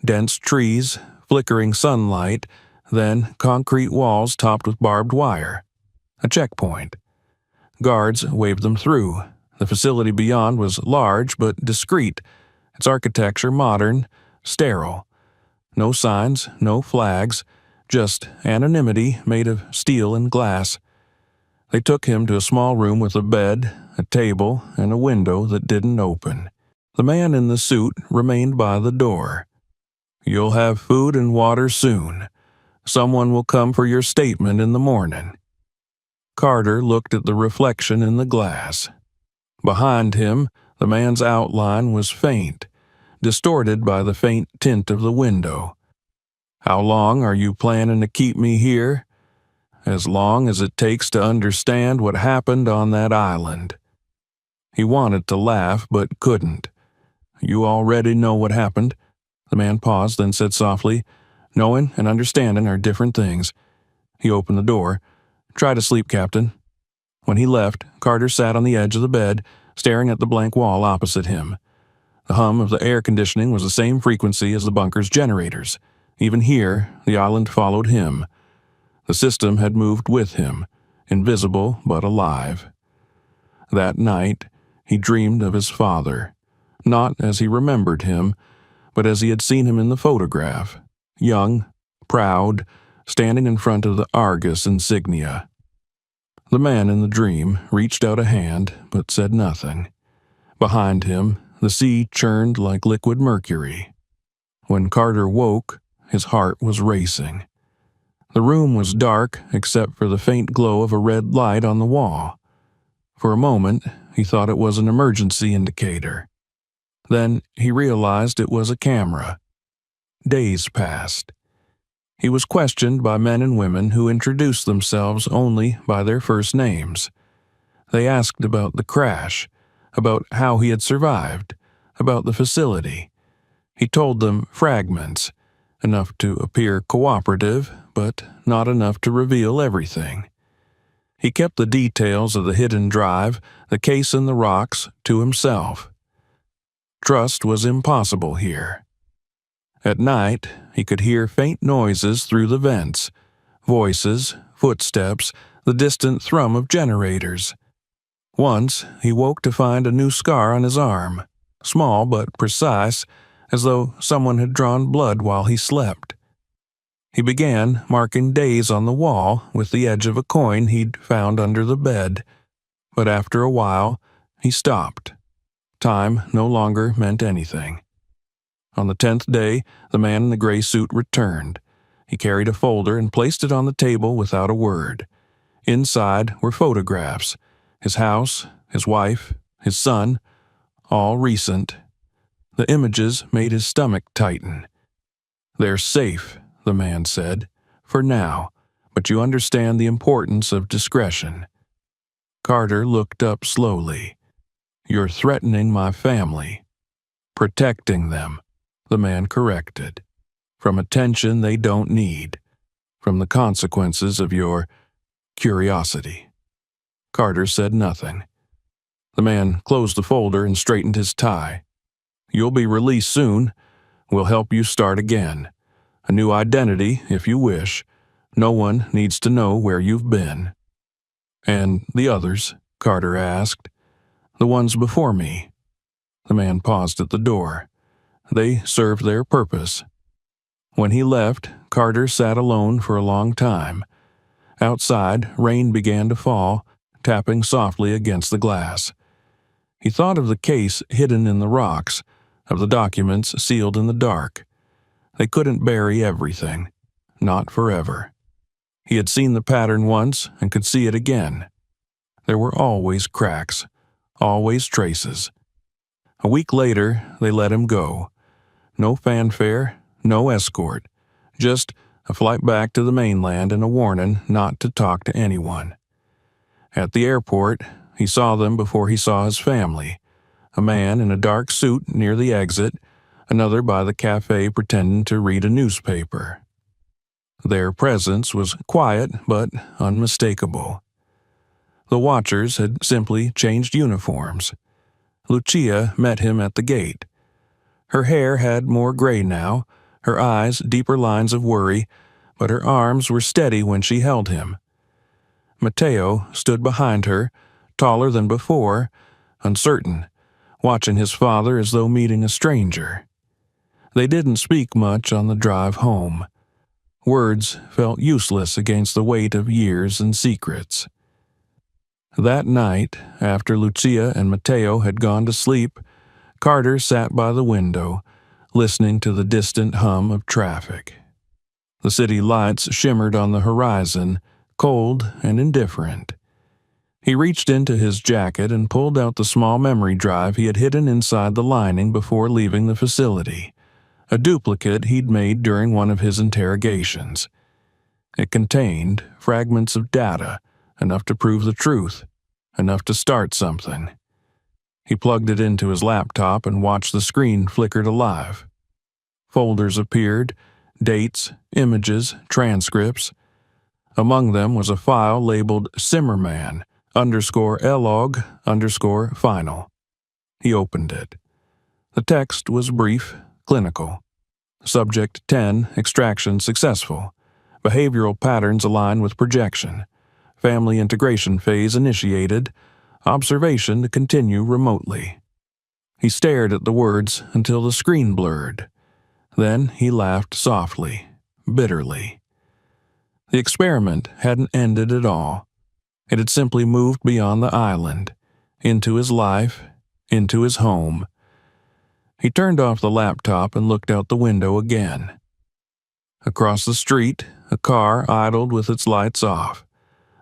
dense trees, flickering sunlight, then concrete walls topped with barbed wire. A checkpoint. Guards waved them through. The facility beyond was large but discreet, its architecture modern, sterile. No signs, no flags, just anonymity made of steel and glass. They took him to a small room with a bed, a table, and a window that didn't open. The man in the suit remained by the door. You'll have food and water soon. Someone will come for your statement in the morning. Carter looked at the reflection in the glass. Behind him, the man's outline was faint, distorted by the faint tint of the window. How long are you planning to keep me here? As long as it takes to understand what happened on that island. He wanted to laugh, but couldn't. You already know what happened. The man paused, then said softly, Knowing and understanding are different things. He opened the door. Try to sleep, Captain. When he left, Carter sat on the edge of the bed, staring at the blank wall opposite him. The hum of the air conditioning was the same frequency as the bunker's generators. Even here, the island followed him. The system had moved with him, invisible but alive. That night, he dreamed of his father, not as he remembered him, but as he had seen him in the photograph, young, proud, standing in front of the Argus insignia. The man in the dream reached out a hand but said nothing. Behind him, the sea churned like liquid mercury. When Carter woke, his heart was racing. The room was dark except for the faint glow of a red light on the wall. For a moment, he thought it was an emergency indicator. Then he realized it was a camera. Days passed. He was questioned by men and women who introduced themselves only by their first names. They asked about the crash, about how he had survived, about the facility. He told them fragments, enough to appear cooperative, but not enough to reveal everything. He kept the details of the hidden drive, the case in the rocks, to himself. Trust was impossible here. At night, he could hear faint noises through the vents, voices, footsteps, the distant thrum of generators. Once, he woke to find a new scar on his arm, small but precise, as though someone had drawn blood while he slept. He began marking days on the wall with the edge of a coin he'd found under the bed, but after a while, he stopped. Time no longer meant anything. On the 10th day, the man in the gray suit returned. He carried a folder and placed it on the table without a word. Inside were photographs, his house, his wife, his son, all recent. The images made his stomach tighten. They're safe, the man said, for now, but you understand the importance of discretion. Carter looked up slowly. "You're threatening my family." "Protecting them," the man corrected. "From attention they don't need. From the consequences of your curiosity." Carter said nothing. The man closed the folder and straightened his tie. "You'll be released soon. We'll help you start again. A new identity, if you wish. No one needs to know where you've been." "And the others?" Carter asked. "The ones before me." The man paused at the door. "They served their purpose." When he left, Carter sat alone for a long time. Outside, rain began to fall, tapping softly against the glass. He thought of the case hidden in the rocks, of the documents sealed in the dark. They couldn't bury everything, not forever. He had seen the pattern once and could see it again. There were always cracks, always traces. A week later, they let him go. No fanfare, no escort, just a flight back to the mainland and a warning not to talk to anyone. At the airport, he saw them before he saw his family. A man in a dark suit near the exit, another by the cafe pretending to read a newspaper. Their presence was quiet but unmistakable. The watchers had simply changed uniforms. Lucia met him at the gate. Her hair had more gray now, her eyes deeper lines of worry, but her arms were steady when she held him. Matteo stood behind her, taller than before, uncertain, watching his father as though meeting a stranger. They didn't speak much on the drive home. Words felt useless against the weight of years and secrets. That night, after Lucia and Matteo had gone to sleep, Carter sat by the window, listening to the distant hum of traffic. The city lights shimmered on the horizon, cold and indifferent. He reached into his jacket and pulled out the small memory drive he had hidden inside the lining before leaving the facility, a duplicate he'd made during one of his interrogations. It contained fragments of data, enough to prove the truth, enough to start something. He plugged it into his laptop and watched the screen flicker to life. Folders appeared, dates, images, transcripts. Among them was a file labeled Simmerman _log_final. He opened it. The text was brief, clinical. Subject 10, extraction successful. Behavioral patterns align with projection. Family integration phase initiated. Observation to continue remotely. He stared at the words until the screen blurred. Then he laughed softly, bitterly. The experiment hadn't ended at all. It had simply moved beyond the island, into his life, into his home. He turned off the laptop and looked out the window again. Across the street, a car idled with its lights off.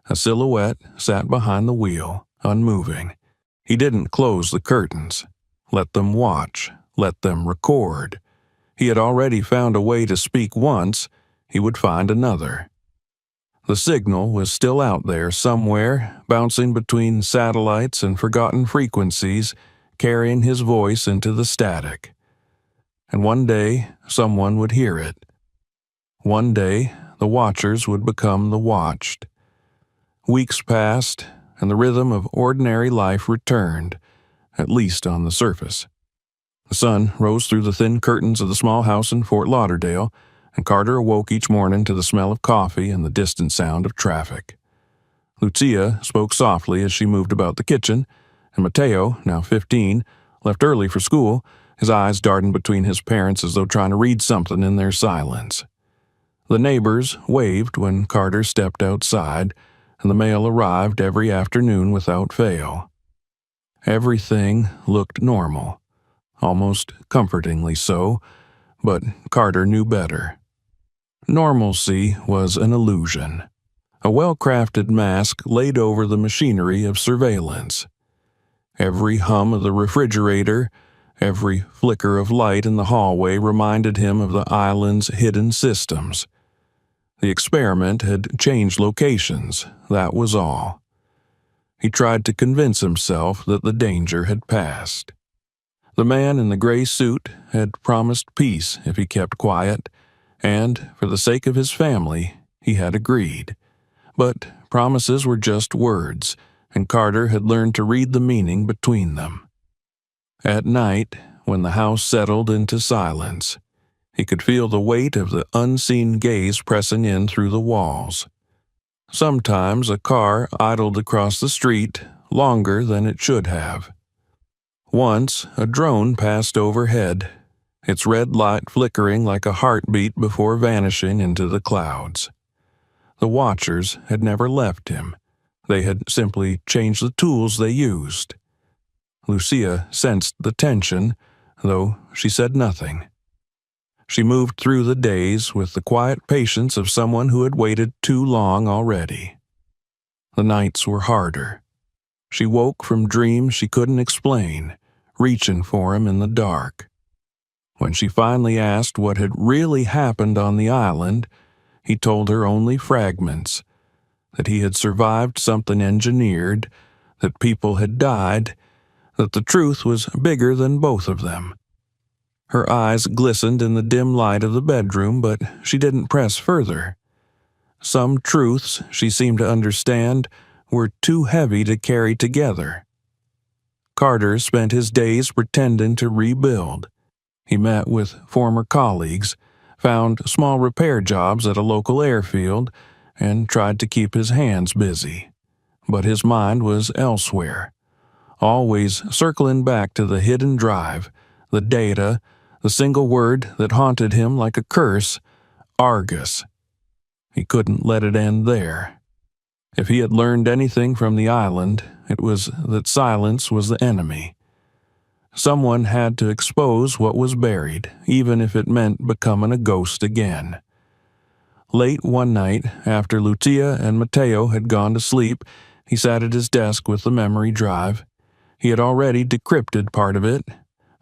A silhouette sat behind the wheel, unmoving. He didn't close the curtains. Let them watch. Let them record. He had already found a way to speak once. He would find another. The signal was still out there somewhere, bouncing between satellites and forgotten frequencies, carrying his voice into the static. And one day, someone would hear it. One day, the watchers would become the watched. Weeks passed, and the rhythm of ordinary life returned, at least on the surface. The sun rose through the thin curtains of the small house in Fort Lauderdale, and Carter awoke each morning to the smell of coffee and the distant sound of traffic. Lucia spoke softly as she moved about the kitchen, and Matteo, now 15, left early for school, his eyes darting between his parents as though trying to read something in their silence. The neighbors waved when Carter stepped outside, and the mail arrived every afternoon without fail. Everything looked normal, almost comfortingly so, but Carter knew better. Normalcy was an illusion, a well-crafted mask laid over the machinery of surveillance. Every hum of the refrigerator, every flicker of light in the hallway reminded him of the island's hidden systems. The experiment had changed locations, that was all. He tried to convince himself that the danger had passed. The man in the gray suit had promised peace if he kept quiet, and, for the sake of his family, he had agreed. But promises were just words, and Carter had learned to read the meaning between them. At night, when the house settled into silence, he could feel the weight of the unseen gaze pressing in through the walls. Sometimes a car idled across the street longer than it should have. Once, a drone passed overhead, its red light flickering like a heartbeat before vanishing into the clouds. The watchers had never left him. They had simply changed the tools they used. Lucia sensed the tension, though she said nothing. She moved through the days with the quiet patience of someone who had waited too long already. The nights were harder. She woke from dreams she couldn't explain, reaching for him in the dark. When she finally asked what had really happened on the island, he told her only fragments, that he had survived something engineered, that people had died, that the truth was bigger than both of them. Her eyes glistened in the dim light of the bedroom, but she didn't press further. Some truths, she seemed to understand, were too heavy to carry together. Carter spent his days pretending to rebuild. He met with former colleagues, found small repair jobs at a local airfield, and tried to keep his hands busy. But his mind was elsewhere, always circling back to the hidden drive, the data, the single word that haunted him like a curse, Argus. He couldn't let it end there. If he had learned anything from the island, it was that silence was the enemy. Someone had to expose what was buried, even if it meant becoming a ghost again. Late one night, after Lucia and Mateo had gone to sleep, he sat at his desk with the memory drive. He had already decrypted part of it,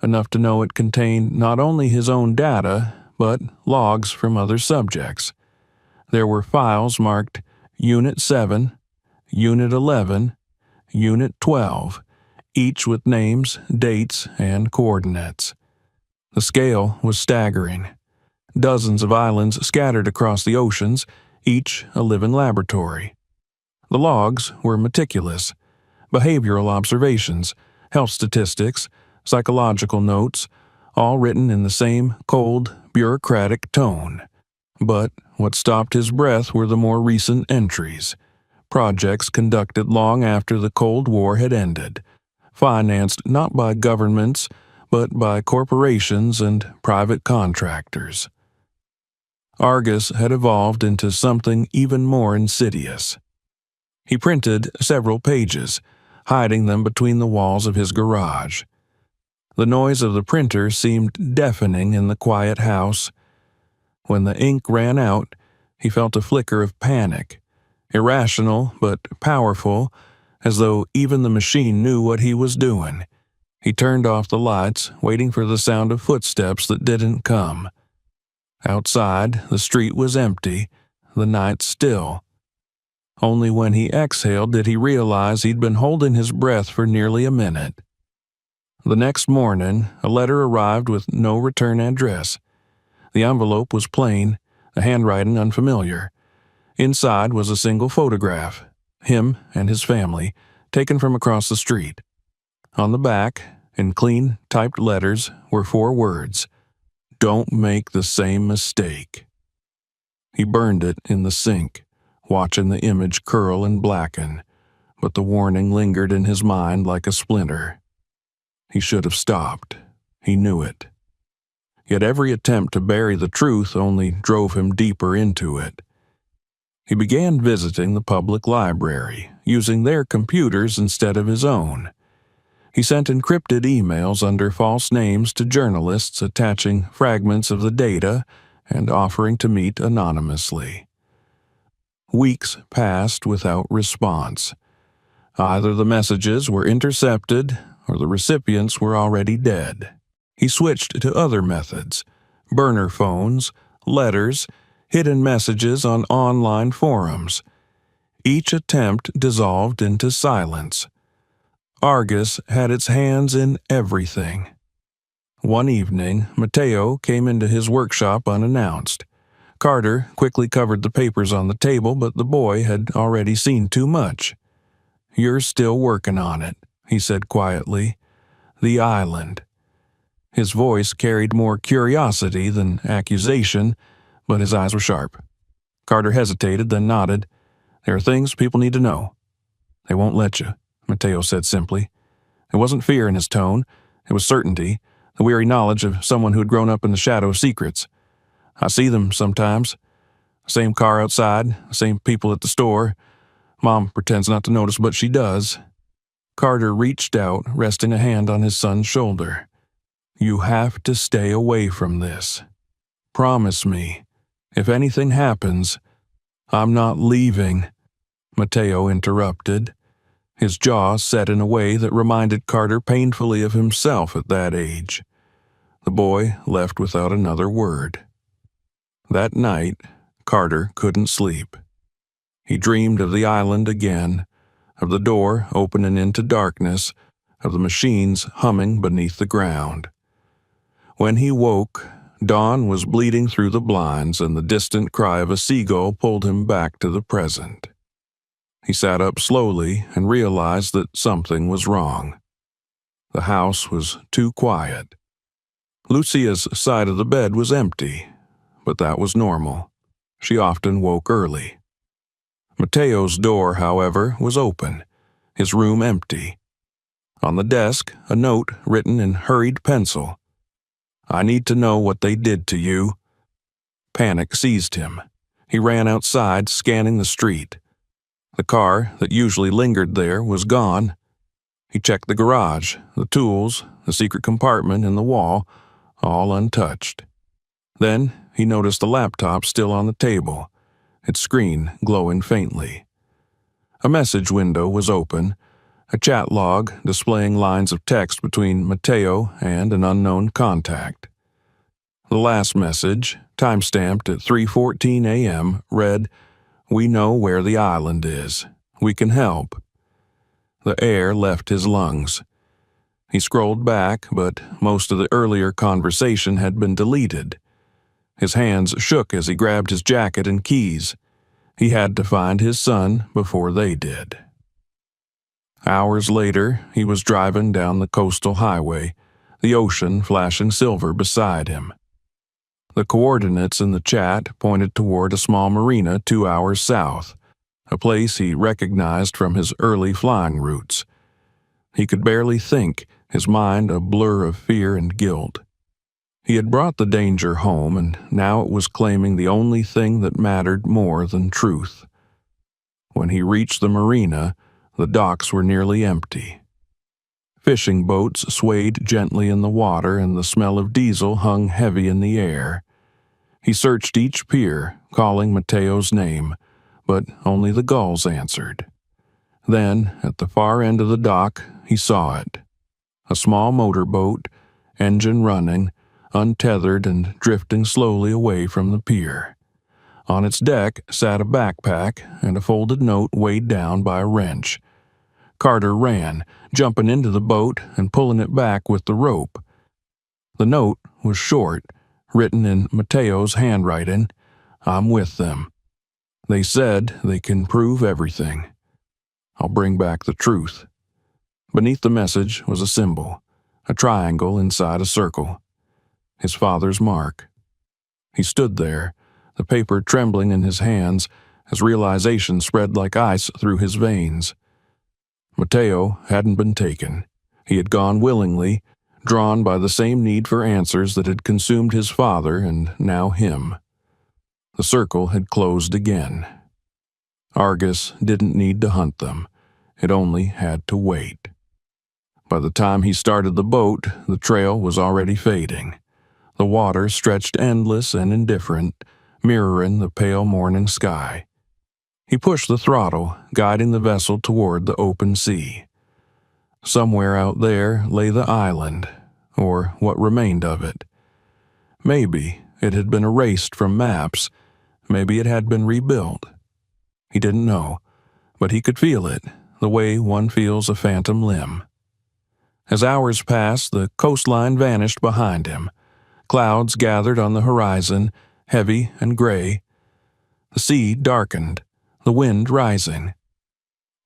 enough to know it contained not only his own data, but logs from other subjects. There were files marked Unit 7, Unit 11, Unit 12, each with names, dates, and coordinates. The scale was staggering. Dozens of islands scattered across the oceans, each a living laboratory. The logs were meticulous. Behavioral observations, health statistics, psychological notes, all written in the same cold, bureaucratic tone. But what stopped his breath were the more recent entries. Projects conducted long after the Cold War had ended, financed not by governments, but by corporations and private contractors. Argus had evolved into something even more insidious. He printed several pages, hiding them between the walls of his garage. The noise of the printer seemed deafening in the quiet house. When the ink ran out, he felt a flicker of panic, irrational but powerful, as though even the machine knew what he was doing. He turned off the lights, waiting for the sound of footsteps that didn't come. Outside, the street was empty, the night still. Only when he exhaled did he realize he'd been holding his breath for nearly a minute. The next morning, a letter arrived with no return address. The envelope was plain, the handwriting unfamiliar. Inside was a single photograph, him and his family, taken from across the street. On the back, in clean, typed letters, were 4 words: "Don't make the same mistake." He burned it in the sink, watching the image curl and blacken, but the warning lingered in his mind like a splinter. He should have stopped. He knew it. Yet every attempt to bury the truth only drove him deeper into it. He began visiting the public library, using their computers instead of his own. He sent encrypted emails under false names to journalists, attaching fragments of the data and offering to meet anonymously. Weeks passed without response. Either the messages were intercepted or the recipients were already dead. He switched to other methods: burner phones, letters, hidden messages on online forums. Each attempt dissolved into silence. Argus had its hands in everything. One evening, Mateo came into his workshop unannounced. Carter quickly covered the papers on the table, but the boy had already seen too much. "You're still working on it," he said quietly. "The island." His voice carried more curiosity than accusation, but his eyes were sharp. Carter hesitated, then nodded. "There are things people need to know." "They won't let you," Mateo said simply. There wasn't fear in his tone. It was certainty, the weary knowledge of someone who had grown up in the shadow of secrets. "I see them sometimes. Same car outside, same people at the store. Mom pretends not to notice, but she does." Carter reached out, resting a hand on his son's shoulder. "You have to stay away from this. Promise me. If anything happens, I'm not leaving," Mateo interrupted. His jaw set in a way that reminded Carter painfully of himself at that age. The boy left without another word. That night, Carter couldn't sleep. He dreamed of the island again, of the door opening into darkness, of the machines humming beneath the ground. When he woke, dawn was bleeding through the blinds, and the distant cry of a seagull pulled him back to the present. He sat up slowly and realized that something was wrong. The house was too quiet. Lucia's side of the bed was empty, but that was normal. She often woke early. Mateo's door, however, was open, his room empty. On the desk, a note written in hurried pencil. "I need to know what they did to you." Panic seized him. He ran outside, scanning the street. The car that usually lingered there was gone. He checked the garage, the tools, the secret compartment in the wall, all untouched. Then he noticed the laptop still on the table, its screen glowing faintly. A message window was open, a chat log displaying lines of text between Mateo and an unknown contact. The last message, timestamped at 3:14 a.m., read, "We know where the island is. We can help." The air left his lungs. He scrolled back, but most of the earlier conversation had been deleted. His hands shook as he grabbed his jacket and keys. He had to find his son before they did. Hours later, he was driving down the coastal highway, the ocean flashing silver beside him. The coordinates in the chat pointed toward a small marina 2 hours south, a place he recognized from his early flying routes. He could barely think, his mind a blur of fear and guilt. He had brought the danger home, and now it was claiming the only thing that mattered more than truth. When he reached the marina, the docks were nearly empty. Fishing boats swayed gently in the water, and the smell of diesel hung heavy in the air. He searched each pier, calling Mateo's name, but only the gulls answered. Then, at the far end of the dock, he saw it. A small motorboat, engine running, untethered and drifting slowly away from the pier. On its deck sat a backpack and a folded note weighed down by a wrench. Carter ran, jumping into the boat and pulling it back with the rope. The note was short, written in Mateo's handwriting. "I'm with them. They said they can prove everything. I'll bring back the truth." Beneath the message was a symbol, a triangle inside a circle. His father's mark. He stood there, the paper trembling in his hands as realization spread like ice through his veins. Mateo hadn't been taken. He had gone willingly, drawn by the same need for answers that had consumed his father and now him. The circle had closed again. Argus didn't need to hunt them. It only had to wait. By the time he started the boat, the trail was already fading. The water stretched endless and indifferent, mirroring the pale morning sky. He pushed the throttle, guiding the vessel toward the open sea. Somewhere out there lay the island, or what remained of it. Maybe it had been erased from maps. Maybe it had been rebuilt. He didn't know, but he could feel it, the way one feels a phantom limb. As hours passed, the coastline vanished behind him. Clouds gathered on the horizon, heavy and gray. The sea darkened, the wind rising.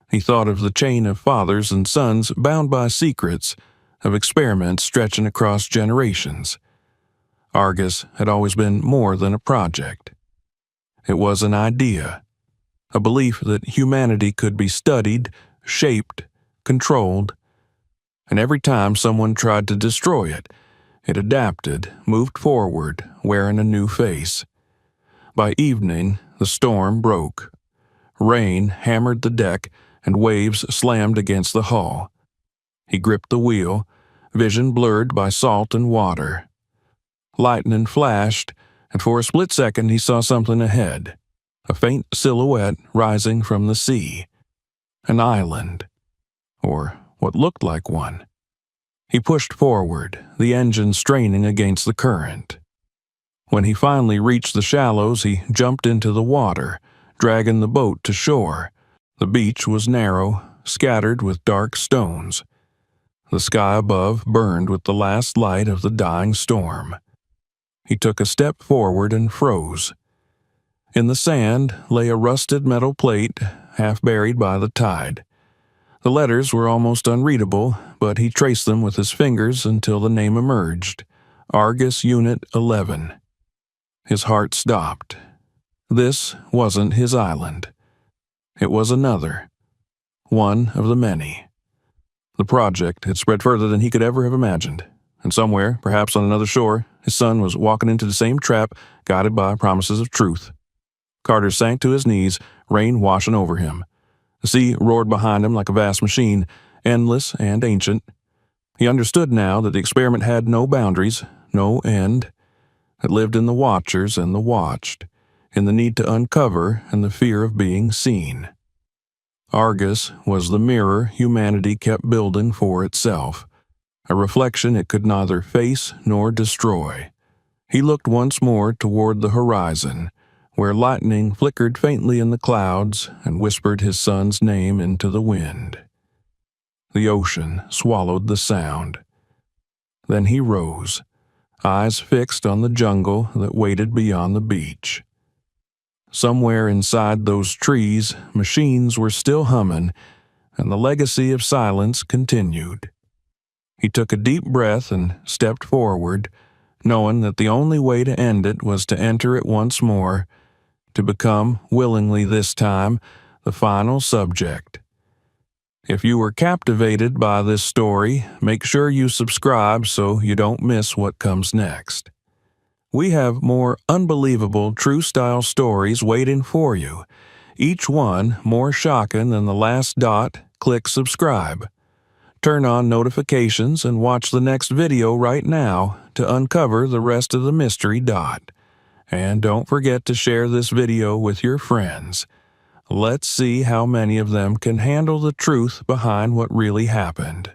He thought of the chain of fathers and sons bound by secrets, of experiments stretching across generations. Argus had always been more than a project. It was an idea, a belief that humanity could be studied, shaped, controlled, and every time someone tried to destroy it, it adapted, moved forward, wearing a new face. By evening, the storm broke. Rain hammered the deck, and waves slammed against the hull. He gripped the wheel, vision blurred by salt and water. Lightning flashed, and for a split second he saw something ahead, a faint silhouette rising from the sea. An island, or what looked like one. He pushed forward, the engine straining against the current. When he finally reached the shallows, he jumped into the water, dragging the boat to shore. The beach was narrow, scattered with dark stones. The sky above burned with the last light of the dying storm. He took a step forward and froze. In the sand lay a rusted metal plate, half buried by the tide. The letters were almost unreadable, but he traced them with his fingers until the name emerged, Argus Unit 11. His heart stopped. This wasn't his island. It was another, one of the many. The project had spread further than he could ever have imagined, and somewhere, perhaps on another shore, his son was walking into the same trap, guided by promises of truth. Carter sank to his knees, rain washing over him. The sea roared behind him like a vast machine, endless and ancient. He understood now that the experiment had no boundaries, no end. It lived in the watchers and the watched, in the need to uncover and the fear of being seen. Argus was the mirror humanity kept building for itself, a reflection it could neither face nor destroy. He looked once more toward the horizon, where lightning flickered faintly in the clouds and whispered his son's name into the wind. The ocean swallowed the sound. Then he rose, eyes fixed on the jungle that waited beyond the beach. Somewhere inside those trees, machines were still humming, and the legacy of silence continued. He took a deep breath and stepped forward, knowing that the only way to end it was to enter it once more, to become, willingly this time, the final subject. If you were captivated by this story, make sure you subscribe so you don't miss what comes next. We have more unbelievable true-style stories waiting for you, each one more shocking than the last dot. Click subscribe. Turn on notifications and watch the next video right now to uncover the rest of the mystery dot. And don't forget to share this video with your friends. Let's see how many of them can handle the truth behind what really happened.